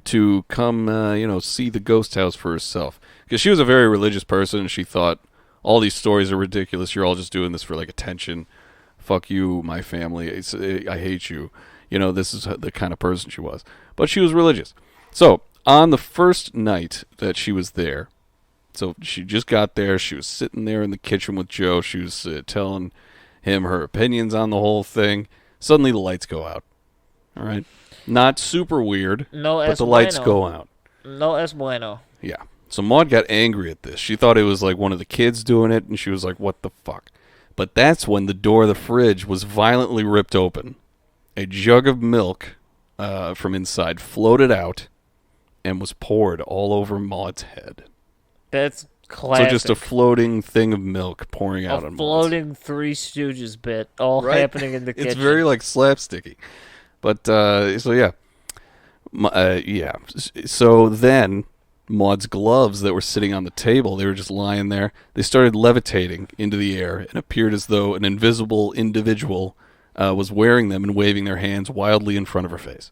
to come, see the ghost house for herself. Because she was a very religious person, and she thought, all these stories are ridiculous. You're all just doing this for, like, attention. Fuck you, my family. I hate you. This is the kind of person she was. But she was religious. So, on the first night that she was there, so she just got there, she was sitting there in the kitchen with Joe, she was telling him her opinions on the whole thing. Suddenly the lights go out. All right? Not super weird, No but es the lights bueno. go out. No es bueno. Yeah. So Maud got angry at this. She thought it was like one of the kids doing it, and she was like, what the fuck? But that's when the door of the fridge was violently ripped open. A jug of milk from inside floated out and was poured all over Maud's head. That's classic. So just a floating thing of milk pouring out on Maud's. floating Three Stooges bit, all Right? happening in the kitchen. It's very like slapsticky. But so yeah. Yeah. So then Maud's gloves that were sitting on the table, they were just lying there. They started levitating into the air and appeared as though an invisible individual was wearing them and waving their hands wildly in front of her face.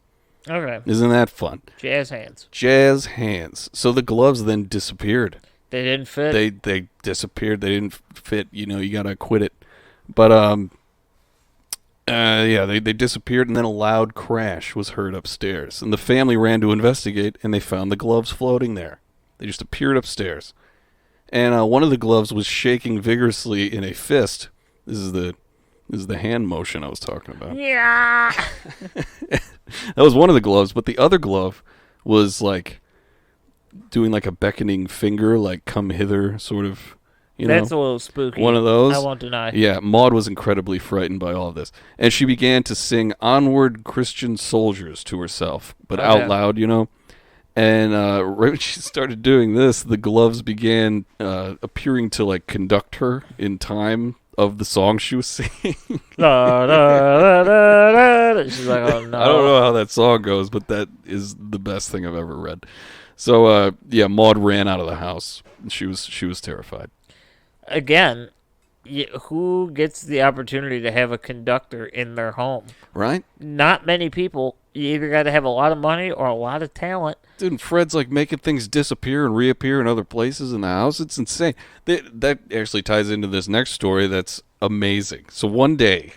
Okay. Isn't that fun? Jazz hands. Jazz hands. So the gloves then disappeared. They didn't fit. They disappeared. They didn't fit. You gotta quit it. But they disappeared, and then a loud crash was heard upstairs. And the family ran to investigate, and they found the gloves floating there. They just appeared upstairs. And one of the gloves was shaking vigorously in a fist. This is the hand motion I was talking about. Yeah. That was one of the gloves, but the other glove was like doing like a beckoning finger, like come hither sort of, That's a little spooky. one of those. I won't deny. Yeah, Maud was incredibly frightened by all of this. And she began to sing Onward Christian Soldiers to herself, but Okay. out loud, And right when she started doing this, the gloves began appearing to like conduct her in time of the song she was singing. Da, da, da, da, da. She's like, oh no. I don't know how that song goes, but that is the best thing I've ever read. So Maud ran out of the house. She was terrified. Again, who gets the opportunity to have a conductor in their home? Right? Not many people. You either got to have a lot of money or a lot of talent. Dude, and Fred's like making things disappear and reappear in other places in the house. It's insane. That actually ties into this next story that's amazing. So one day,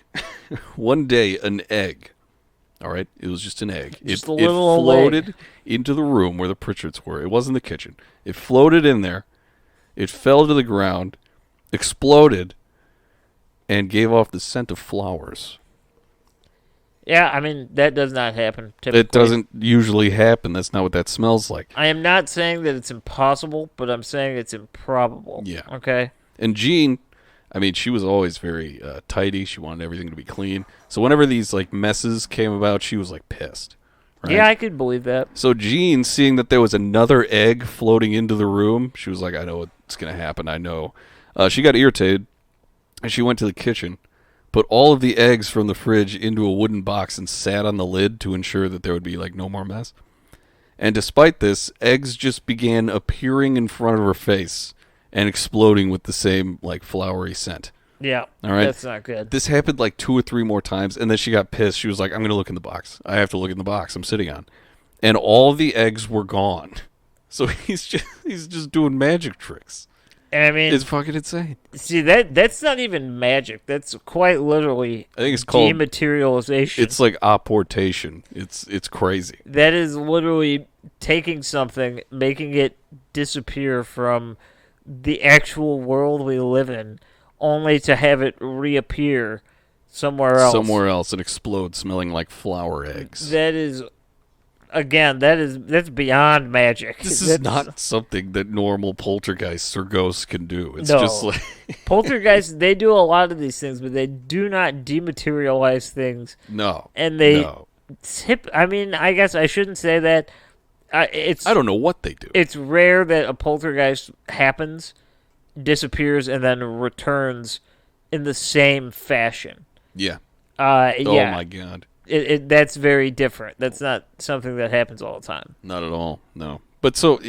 an egg, all right, it was just an egg. Just it a little old floated egg. into the room where the Pritchards were. It wasn't the kitchen. It floated in there. It fell to the ground, exploded, and gave off the scent of flowers. Yeah, I mean, that does not happen typically. It doesn't usually happen. That's not what that smells like. I am not saying that it's impossible, but I'm saying it's improbable. Yeah. Okay? And Jean, I mean, she was always very tidy. She wanted everything to be clean. So whenever these like messes came about, she was like pissed. Right? Yeah, I could believe that. So Jean, seeing that there was another egg floating into the room, she was like, I know what's going to happen. I know. She got irritated, and she went to the kitchen, put all of the eggs from the fridge into a wooden box, and sat on the lid to ensure that there would be like no more mess. And despite this, eggs just began appearing in front of her face and exploding with the same like flowery scent. Yeah, all right, that's not good. This happened like 2 or 3 more times, and then she got pissed. She was like, I'm going to look in the box. I have to look in the box I'm sitting on. And all the eggs were gone. So he's just doing magic tricks. And I mean, it's fucking insane. See, that's not even magic. That's quite literally I think it's called dematerialization. It's like apportation. It's crazy. That is literally taking something, making it disappear from the actual world we live in, only to have it reappear somewhere else and explode smelling like flower eggs. That is, again, that's beyond magic. This is not something that normal poltergeists or ghosts can do. It's no. just like poltergeists, they do a lot of these things, but they do not dematerialize things. No. And they I mean, I guess I shouldn't say that. I don't know what they do. It's rare that a poltergeist happens, disappears, and then returns in the same fashion. Yeah. Yeah. Oh my God. That's very different. That's not something that happens all the time. Not at all. No. But so,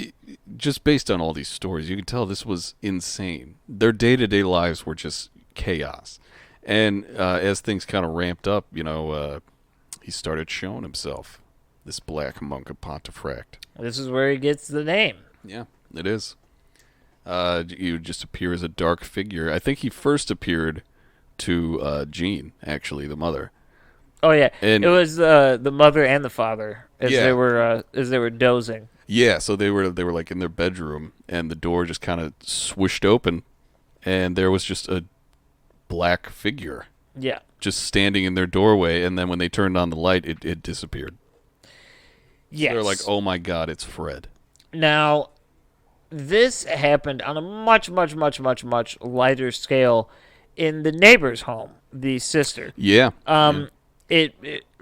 just based on all these stories, you can tell this was insane. Their day-to-day lives were just chaos. And as things kind of ramped up, he started showing himself. This Black Monk of Pontefract. This is where he gets the name. Yeah, it is. You just appear as a dark figure. I think he first appeared to Jean, actually, the mother. Oh yeah, and it was the mother and the father as they were dozing. Yeah, so they were like in their bedroom, and the door just kind of swished open, and there was just a black figure. Yeah, just standing in their doorway, and then when they turned on the light, it disappeared. Yes. So they're like, oh my God, it's Fred. Now, this happened on a much, much, much, much, much lighter scale in the neighbor's home, the sister. Yeah.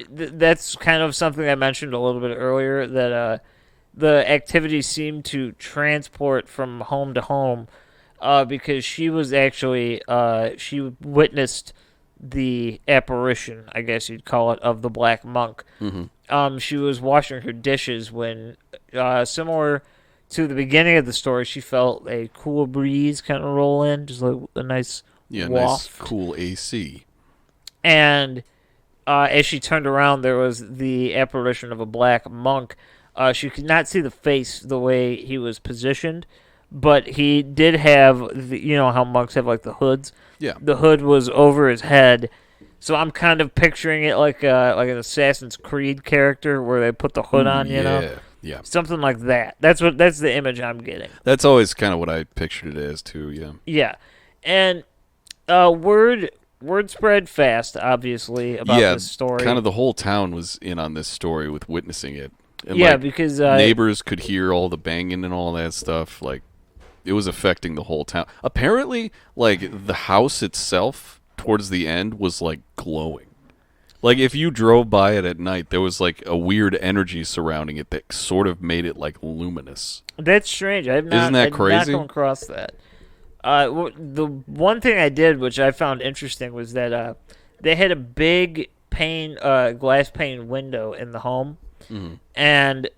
That's kind of something I mentioned a little bit earlier, that the activity seemed to transport from home to home because she was actually, she witnessed the apparition, I guess you'd call it, of the Black Monk. Mm-hmm. She was washing her dishes when, similar to the beginning of the story, she felt a cool breeze kind of roll in, just like a nice waft. Nice cool AC. And as she turned around, there was the apparition of a black monk. She could not see the face the way he was positioned, but he did have, you know how monks have like the hoods? Yeah. The hood was over his head. So I'm kind of picturing it like an Assassin's Creed character where they put the hood on, you know? Yeah. Something like that. That's the image I'm getting. That's always kind of what I pictured it as too, yeah. Yeah. And word spread fast, obviously, about this story. Kind of the whole town was in on this story with witnessing it. And because neighbors could hear all the banging and all that stuff. Like, it was affecting the whole town. Apparently, like, the house itself towards the end was like glowing. Like, if you drove by it at night, there was like a weird energy surrounding it that sort of made it like luminous. That's strange. Isn't that crazy? I've not come across that. The one thing I did, which I found interesting, was that they had a big glass pane window in the home, mm-hmm. and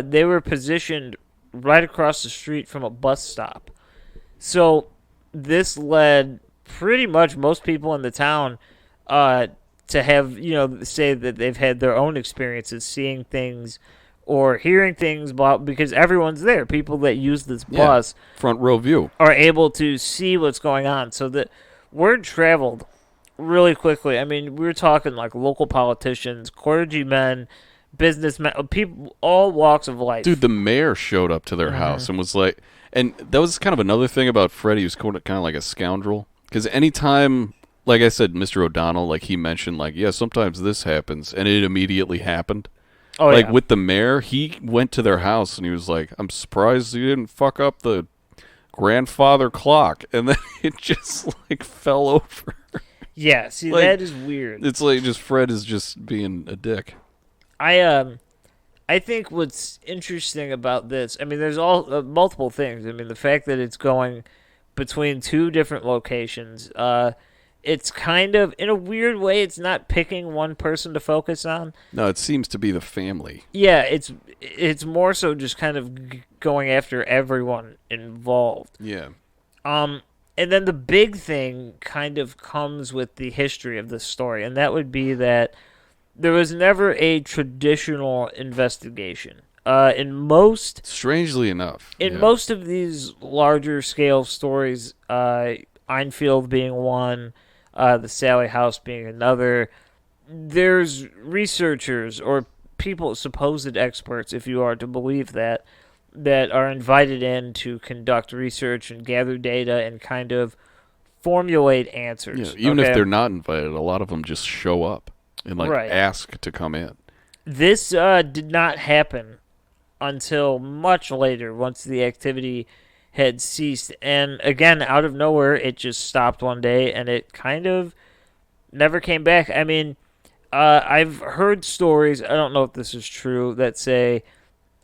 they were positioned right across the street from a bus stop. So this led pretty much most people in the town to have, say that they've had their own experiences seeing things or hearing things about, because everyone's there. People that use this bus, front row view, are able to see what's going on. So the word traveled really quickly. I mean, we were talking like local politicians, clergymen, businessmen, people, all walks of life. Dude, the mayor showed up to their house and was like, And that was kind of another thing about Fred. He was kind of like a scoundrel. Because anytime, like I said, Mr. O'Donnell, like he mentioned, like, yeah, sometimes this happens, and it immediately happened. Oh Like yeah. with the mayor, he went to their house and he was like, I'm surprised you didn't fuck up the grandfather clock. And then it just like fell over. Yeah, see Like, that is weird. it's like just Fred is just being a dick. I think what's interesting about this, I mean, there's all multiple things. I mean, the fact that it's going between two different locations. It's kind of, in a weird way, it's not picking one person to focus on. No, it seems to be the family. Yeah, it's more so just kind of going after everyone involved. Yeah. And then the big thing kind of comes with the history of the story, and that would be that there was never a traditional investigation. Strangely enough. In most of these larger scale stories, Einfield being one, the Sally House being another, there's researchers or people, supposed experts, if you are to believe that, that are invited in to conduct research and gather data and kind of formulate answers. Yeah, even if they're not invited, a lot of them just show up and like Right. ask to come in. This did not happen until much later, once the activity had ceased. And again, out of nowhere, it just stopped one day, and it kind of never came back. I mean, I've heard stories, I don't know if this is true, that say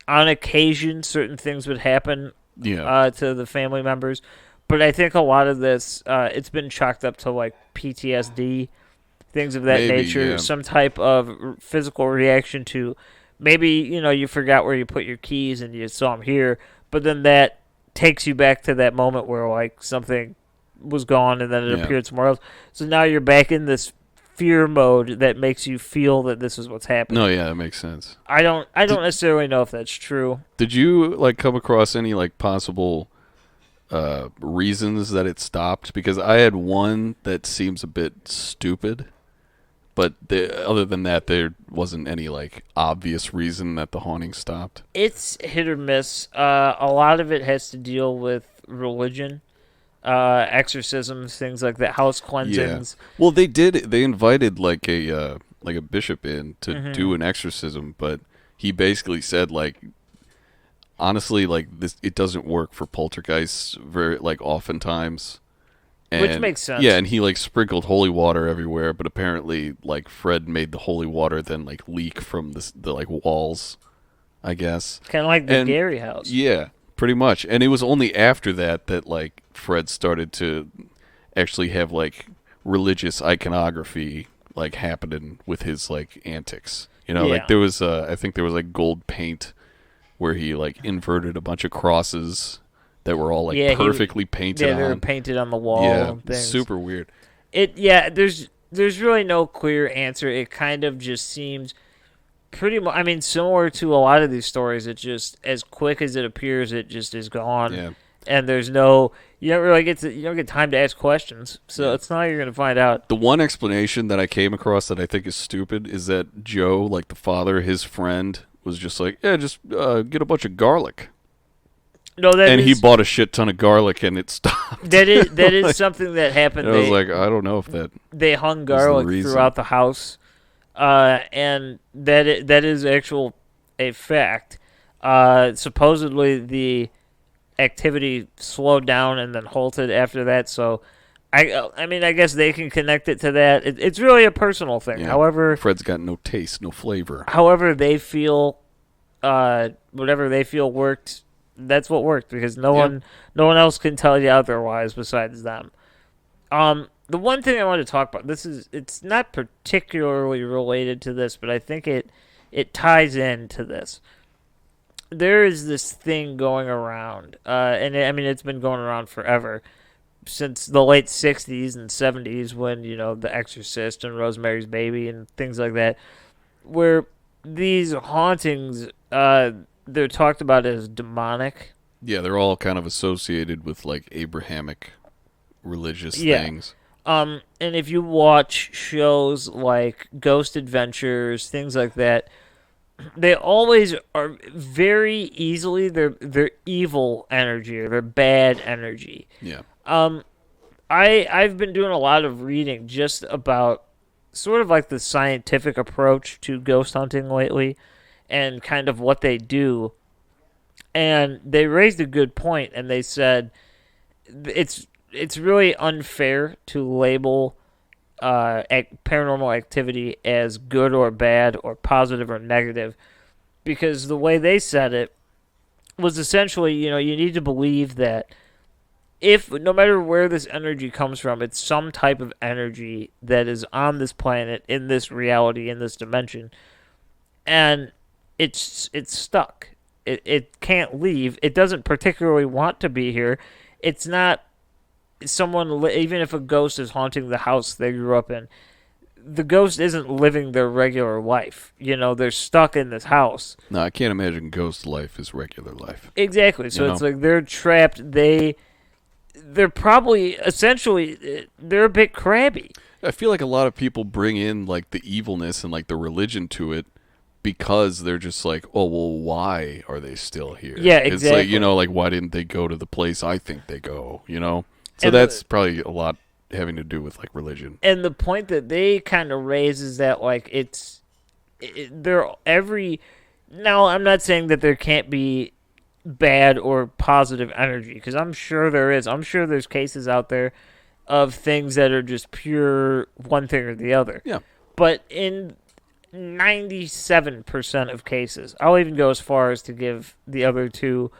on occasion certain things would happen Yeah. to the family members. But I think a lot of this, it's been chalked up to like PTSD, things of that Maybe, nature, yeah. some type of physical reaction to maybe, you forgot where you put your keys and you saw them here, but then that takes you back to that moment where like something was gone and then it Yeah. appeared somewhere else. So now you're back in this fear mode that makes you feel that this is what's happening. No, yeah, that makes sense. I don't necessarily know if that's true. Did you like come across any like possible reasons that it stopped? Because I had one that seems a bit stupid, but other than that, there wasn't any like obvious reason that the haunting stopped. It's hit or miss. A lot of it has to deal with religion, exorcisms, things like that, house cleansings. Well, they did. They invited like a bishop in to Mm-hmm. do an exorcism, but he basically said like, honestly, like this, it doesn't work for poltergeists very like oftentimes. And, Which makes sense. Yeah, and he like sprinkled holy water everywhere, but apparently like Fred made the holy water then like leak from the like walls, I guess. Kind of like the And- Gary house. Yeah, pretty much. And it was only after that that like Fred started to actually have like religious iconography like happening with his like antics. Yeah. Like there was I think there was like gold paint where he like inverted a bunch of crosses that were all like Yeah, perfectly painted Yeah, they were on. painted on the wall Yeah, and things. super weird. There's really no clear answer. It kind of just seems pretty much, I mean, similar to a lot of these stories. It just, as quick as it appears, it just is gone. Yeah. And there's no, you don't get time to ask questions. So Yeah. it's not how you're going to find out. The one explanation that I came across that I think is stupid is that Joe, like the father, his friend, was just like, yeah, just get a bunch of garlic. No, And he bought a shit ton of garlic and it stopped. that is something that happened. And I was like, I don't know if that... They hung the garlic reason. throughout the house, and that is a fact. Supposedly the activity slowed down and then halted after that. So, I mean, I guess they can connect it to that. It's really a personal thing. Yeah. However, Fred's got no taste, no flavor. however they feel, whatever they feel worked. That's what worked because no one else can tell you otherwise besides them. The one thing I want to talk about, it's not particularly related to this, but I think it ties into this. There is this thing going around, and I mean it's been going around forever, since the late 60s and 70s when, The Exorcist and Rosemary's Baby and things like that, where these hauntings, they're talked about as demonic. Yeah, they're all kind of associated with like Abrahamic religious Yeah. things. And if you watch shows like Ghost Adventures, things like that, they always are very easily they're evil energy or they're bad energy. Yeah. I've been doing a lot of reading just about sort of like the scientific approach to ghost hunting lately and kind of what they do. And they raised a good point and they said it's really unfair to label paranormal activity as good or bad or positive or negative, because the way they said it was essentially, you need to believe that if no matter where this energy comes from, it's some type of energy that is on this planet, in this reality, in this dimension, and it's stuck. It can't leave. It doesn't particularly want to be here. It's not someone, even if a ghost is haunting the house they grew up in, the ghost isn't living their regular life. They're stuck in this house. No, I can't imagine ghost life is regular life. Exactly. So it's like they're trapped. They're probably essentially they're a bit crabby. I feel like a lot of people bring in like the evilness and like the religion to it because they're just like, oh, well, why are they still here? Yeah, exactly. It's like, like, why didn't they go to the place I think they go, So And that's probably a lot having to do with like religion. And the point that they kind of raise is that like they're every. Now, I'm not saying that there can't be bad or positive energy, because I'm sure there is. I'm sure there's cases out there of things that are just pure one thing or the other. Yeah. But in 97% of cases, I'll even go as far as to give the other two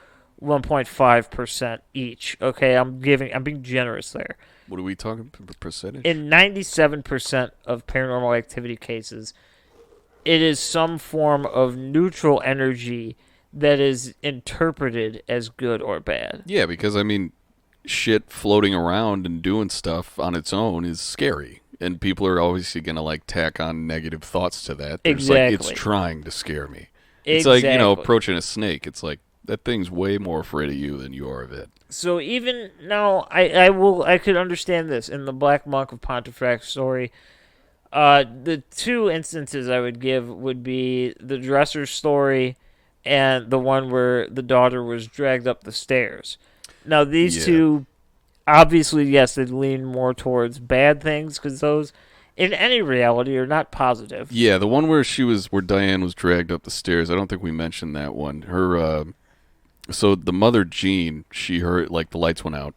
1.5% each. Okay, I'm being generous there. What are we talking percentage? In 97% of paranormal activity cases, it is some form of neutral energy that is interpreted as good or bad. Yeah, because I mean, shit floating around and doing stuff on its own is scary, and people are obviously gonna like tack on negative thoughts to that. They're just Exactly. like, it's trying to scare me. Exactly. It's like approaching a snake. It's like that thing's way more afraid of you than you are of it. So even now, I could understand this in the Black Monk of Pontefract story. The two instances I would give would be the dresser story and the one where the daughter was dragged up the stairs. Now, these two, obviously, yes, they lean more towards bad things, because those, in any reality, are not positive. Yeah, the one where Diane was dragged up the stairs, I don't think we mentioned that one. So the mother, Jean, she heard, like, the lights went out.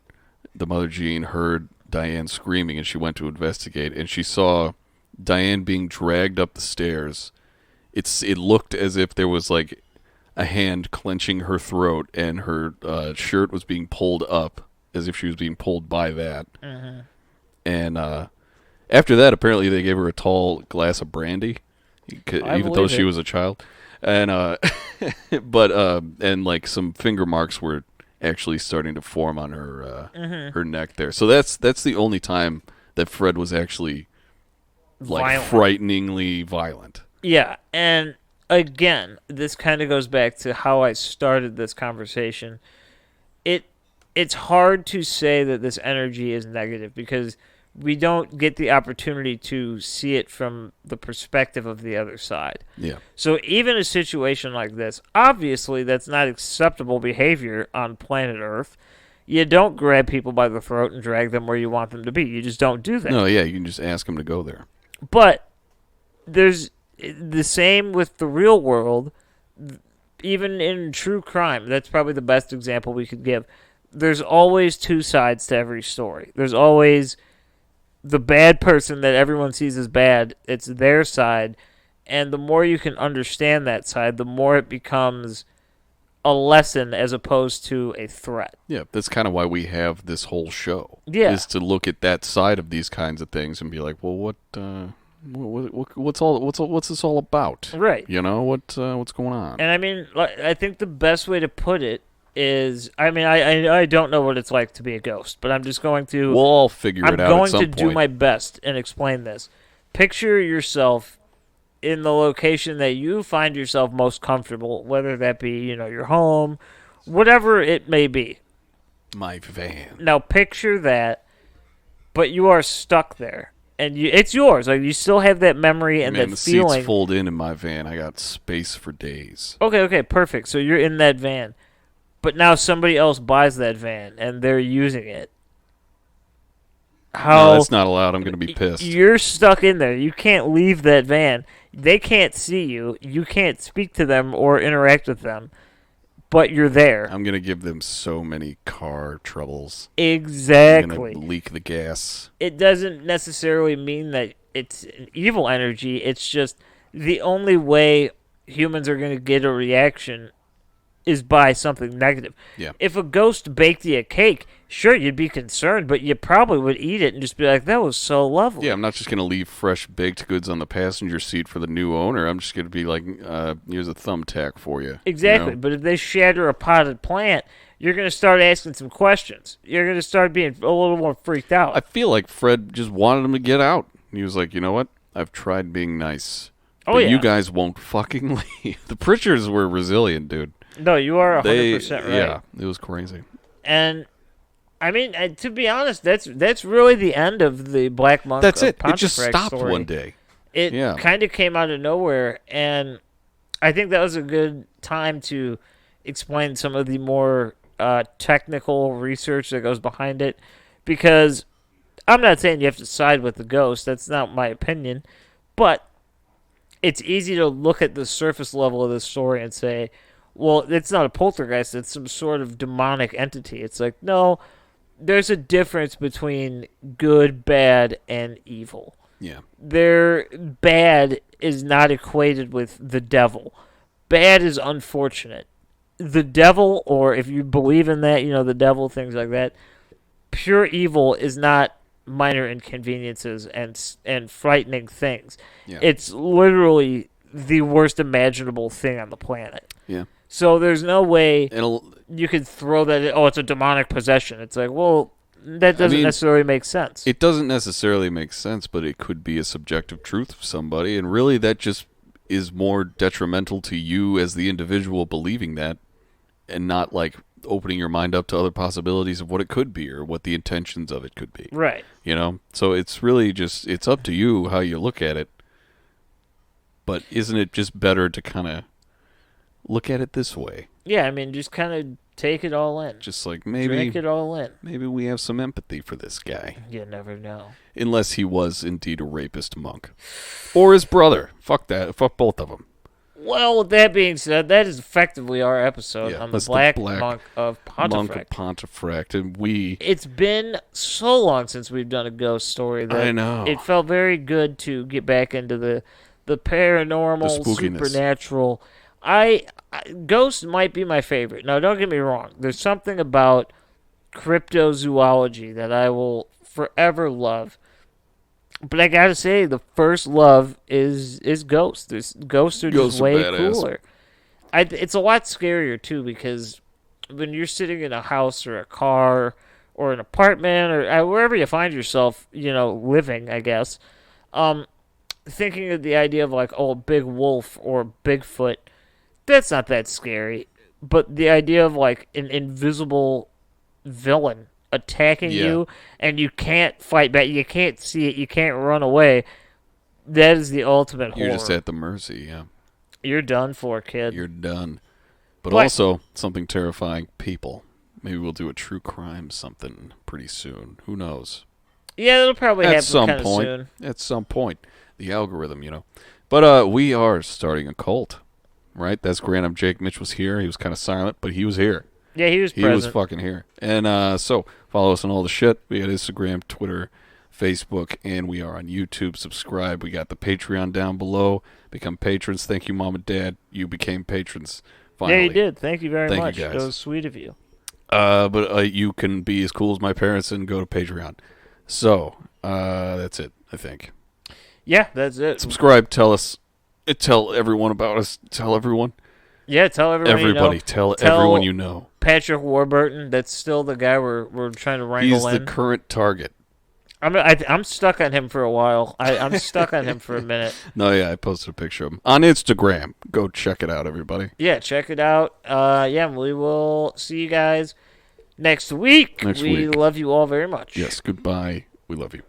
The mother, Jean, heard Diane screaming, and she went to investigate, and she saw Diane being dragged up the stairs. It looked as if there was, like, a hand clenching her throat, and her shirt was being pulled up as if she was being pulled by that. Mm-hmm. And after that, apparently they gave her a tall glass of brandy, even though she was a child. And and like some finger marks were actually starting to form on her her neck there. So that's the only time that Fred was actually like frighteningly violent. Yeah, and again, this kind of goes back to how I started this conversation. It's hard to say that this energy is negative because we don't get the opportunity to see it from the perspective of the other side. Yeah. So even a situation like this, obviously that's not acceptable behavior on planet Earth. You don't grab people by the throat and drag them where you want them to be. You just don't do that. No, yeah, you can just ask them to go there. But there's the same with the real world. Even in true crime, that's probably the best example we could give. There's always two sides to every story. There's always the bad person that everyone sees as bad. It's their side. And the more you can understand that side, the more it becomes a lesson as opposed to a threat. Yeah, that's kind of why we have this whole show. Yeah. Is to look at that side of these kinds of things and be like, well, what's this all about? Right. What's going on? And I mean, I think the best way to put it is, I mean, I don't know what it's like to be a ghost, but I'm just going to... We'll all figure it out at some point. I'm going to do my best and explain this. Picture yourself in the location that you find yourself most comfortable, whether that be, your home, whatever it may be. My van. Now picture that, but you are stuck there. and it's yours. Like you still have that memory and Man, that the feeling. seats fold in my van. I got space for days. Okay, perfect. So you're in that van, but now somebody else buys that van and they're using it. No, How that's not allowed. I'm going to be pissed. you're stuck in there. You can't leave that van. They can't see you. You can't speak to them or interact with them, but you're there. I'm going to give them so many car troubles. I'm Exactly. going to leak the gas. It doesn't necessarily mean that it's an evil energy. It's just the only way humans are going to get a reaction is by something negative. Yeah. If a ghost baked you a cake, sure, you'd be concerned, but you probably would eat it and just be like, that was so lovely. Yeah, I'm not just going to leave fresh baked goods on the passenger seat for the new owner. I'm just going to be like, here's a thumbtack for you. Exactly. You know? But if they shatter a potted plant, you're going to start asking some questions. You're going to start being a little more freaked out. I feel like Fred just wanted him to get out. He was like, you know what? I've tried being nice. Oh, but yeah. you guys won't fucking leave. The Pritchards were resilient, dude. No, you are 100% right. Yeah, it was crazy. And I mean, to be honest, that's really the end of the Black Monk. That's of it. It just Pontefract stopped story. one day. It Yeah. kind of came out of nowhere, and I think that was a good time to explain some of the more technical research that goes behind it. Because I'm not saying you have to side with the ghost. That's not my opinion, but it's easy to look at the surface level of this story and say, well, it's not a poltergeist, it's some sort of demonic entity. It's like, no, there's a difference between good, bad, and evil. Yeah. Bad is not equated with the devil. Bad is unfortunate. The devil, or if you believe in that, the devil, things like that, pure evil is not minor inconveniences and frightening things. Yeah. It's literally the worst imaginable thing on the planet. Yeah. So there's no way It'll, you could throw that, it's a demonic possession. It's like, well, that doesn't necessarily make sense. It doesn't necessarily make sense, but it could be a subjective truth of somebody, and really that just is more detrimental to you as the individual believing that, and not like opening your mind up to other possibilities of what it could be or what the intentions of it could be. Right. So it's really just, it's up to you how you look at it. But isn't it just better to kind of look at it this way? Yeah, I mean, just kind of take it all in. Just like Drink it all in. maybe we have some empathy for this guy. You never know. Unless he was indeed a rapist monk. Or his brother. Fuck that. Fuck both of them. Well, with that being said, that is effectively our episode on the that's Black Monk of Monk of Pontefract. Pontefract. And It's been so long since we've done a ghost story that I know. it felt very good to get back into the paranormal, The spookiness. supernatural. Ghost might be my favorite. Now, don't get me wrong. There's something about cryptozoology that I will forever love. But I gotta say, the first love is ghosts. Ghosts are Ghosts just are way badass. cooler. It's a lot scarier too, because when you're sitting in a house or a car or an apartment or wherever you find yourself, living, I guess, thinking of the idea of like, a big wolf or Bigfoot, that's not that scary. But the idea of like an invisible villain attacking you and you can't fight back, you can't see it, you can't run away, that is the ultimate horror. You're just at the mercy, yeah. You're done for, kid. You're done. But also, something terrifying, people. Maybe we'll do a true crime something pretty soon. Who knows? Yeah, it'll probably At happen some kind of point. soon. At some point. The algorithm, But we are starting a cult, right? That's Grant. I'm Jake. Mitch was here. He was kind of silent, but he was here. Yeah, he was He present. was fucking here. And so, follow us on all the shit. We got Instagram, Twitter, Facebook, and we are on YouTube. Subscribe. We got the Patreon down below. Become patrons. Thank you, Mom and Dad. You became patrons. Finally. Yeah, you did. Thank you very Thank you, much. guys. It was sweet of you. But you can be as cool as my parents and go to Patreon. So, that's it, I think. Yeah, that's it. Subscribe. Tell us. Tell everyone about us. Tell everyone. Yeah, tell everyone Everybody. you know. Tell everyone you know. Patrick Warburton, that's still the guy we're trying to wrangle He's the in. current target. I'm stuck on him for a while. I'm stuck on him for a minute. No, yeah, I posted a picture of him on Instagram. Go check it out, everybody. Yeah, check it out. We will see you guys next week. We love you all very much. Yes, goodbye. We love you.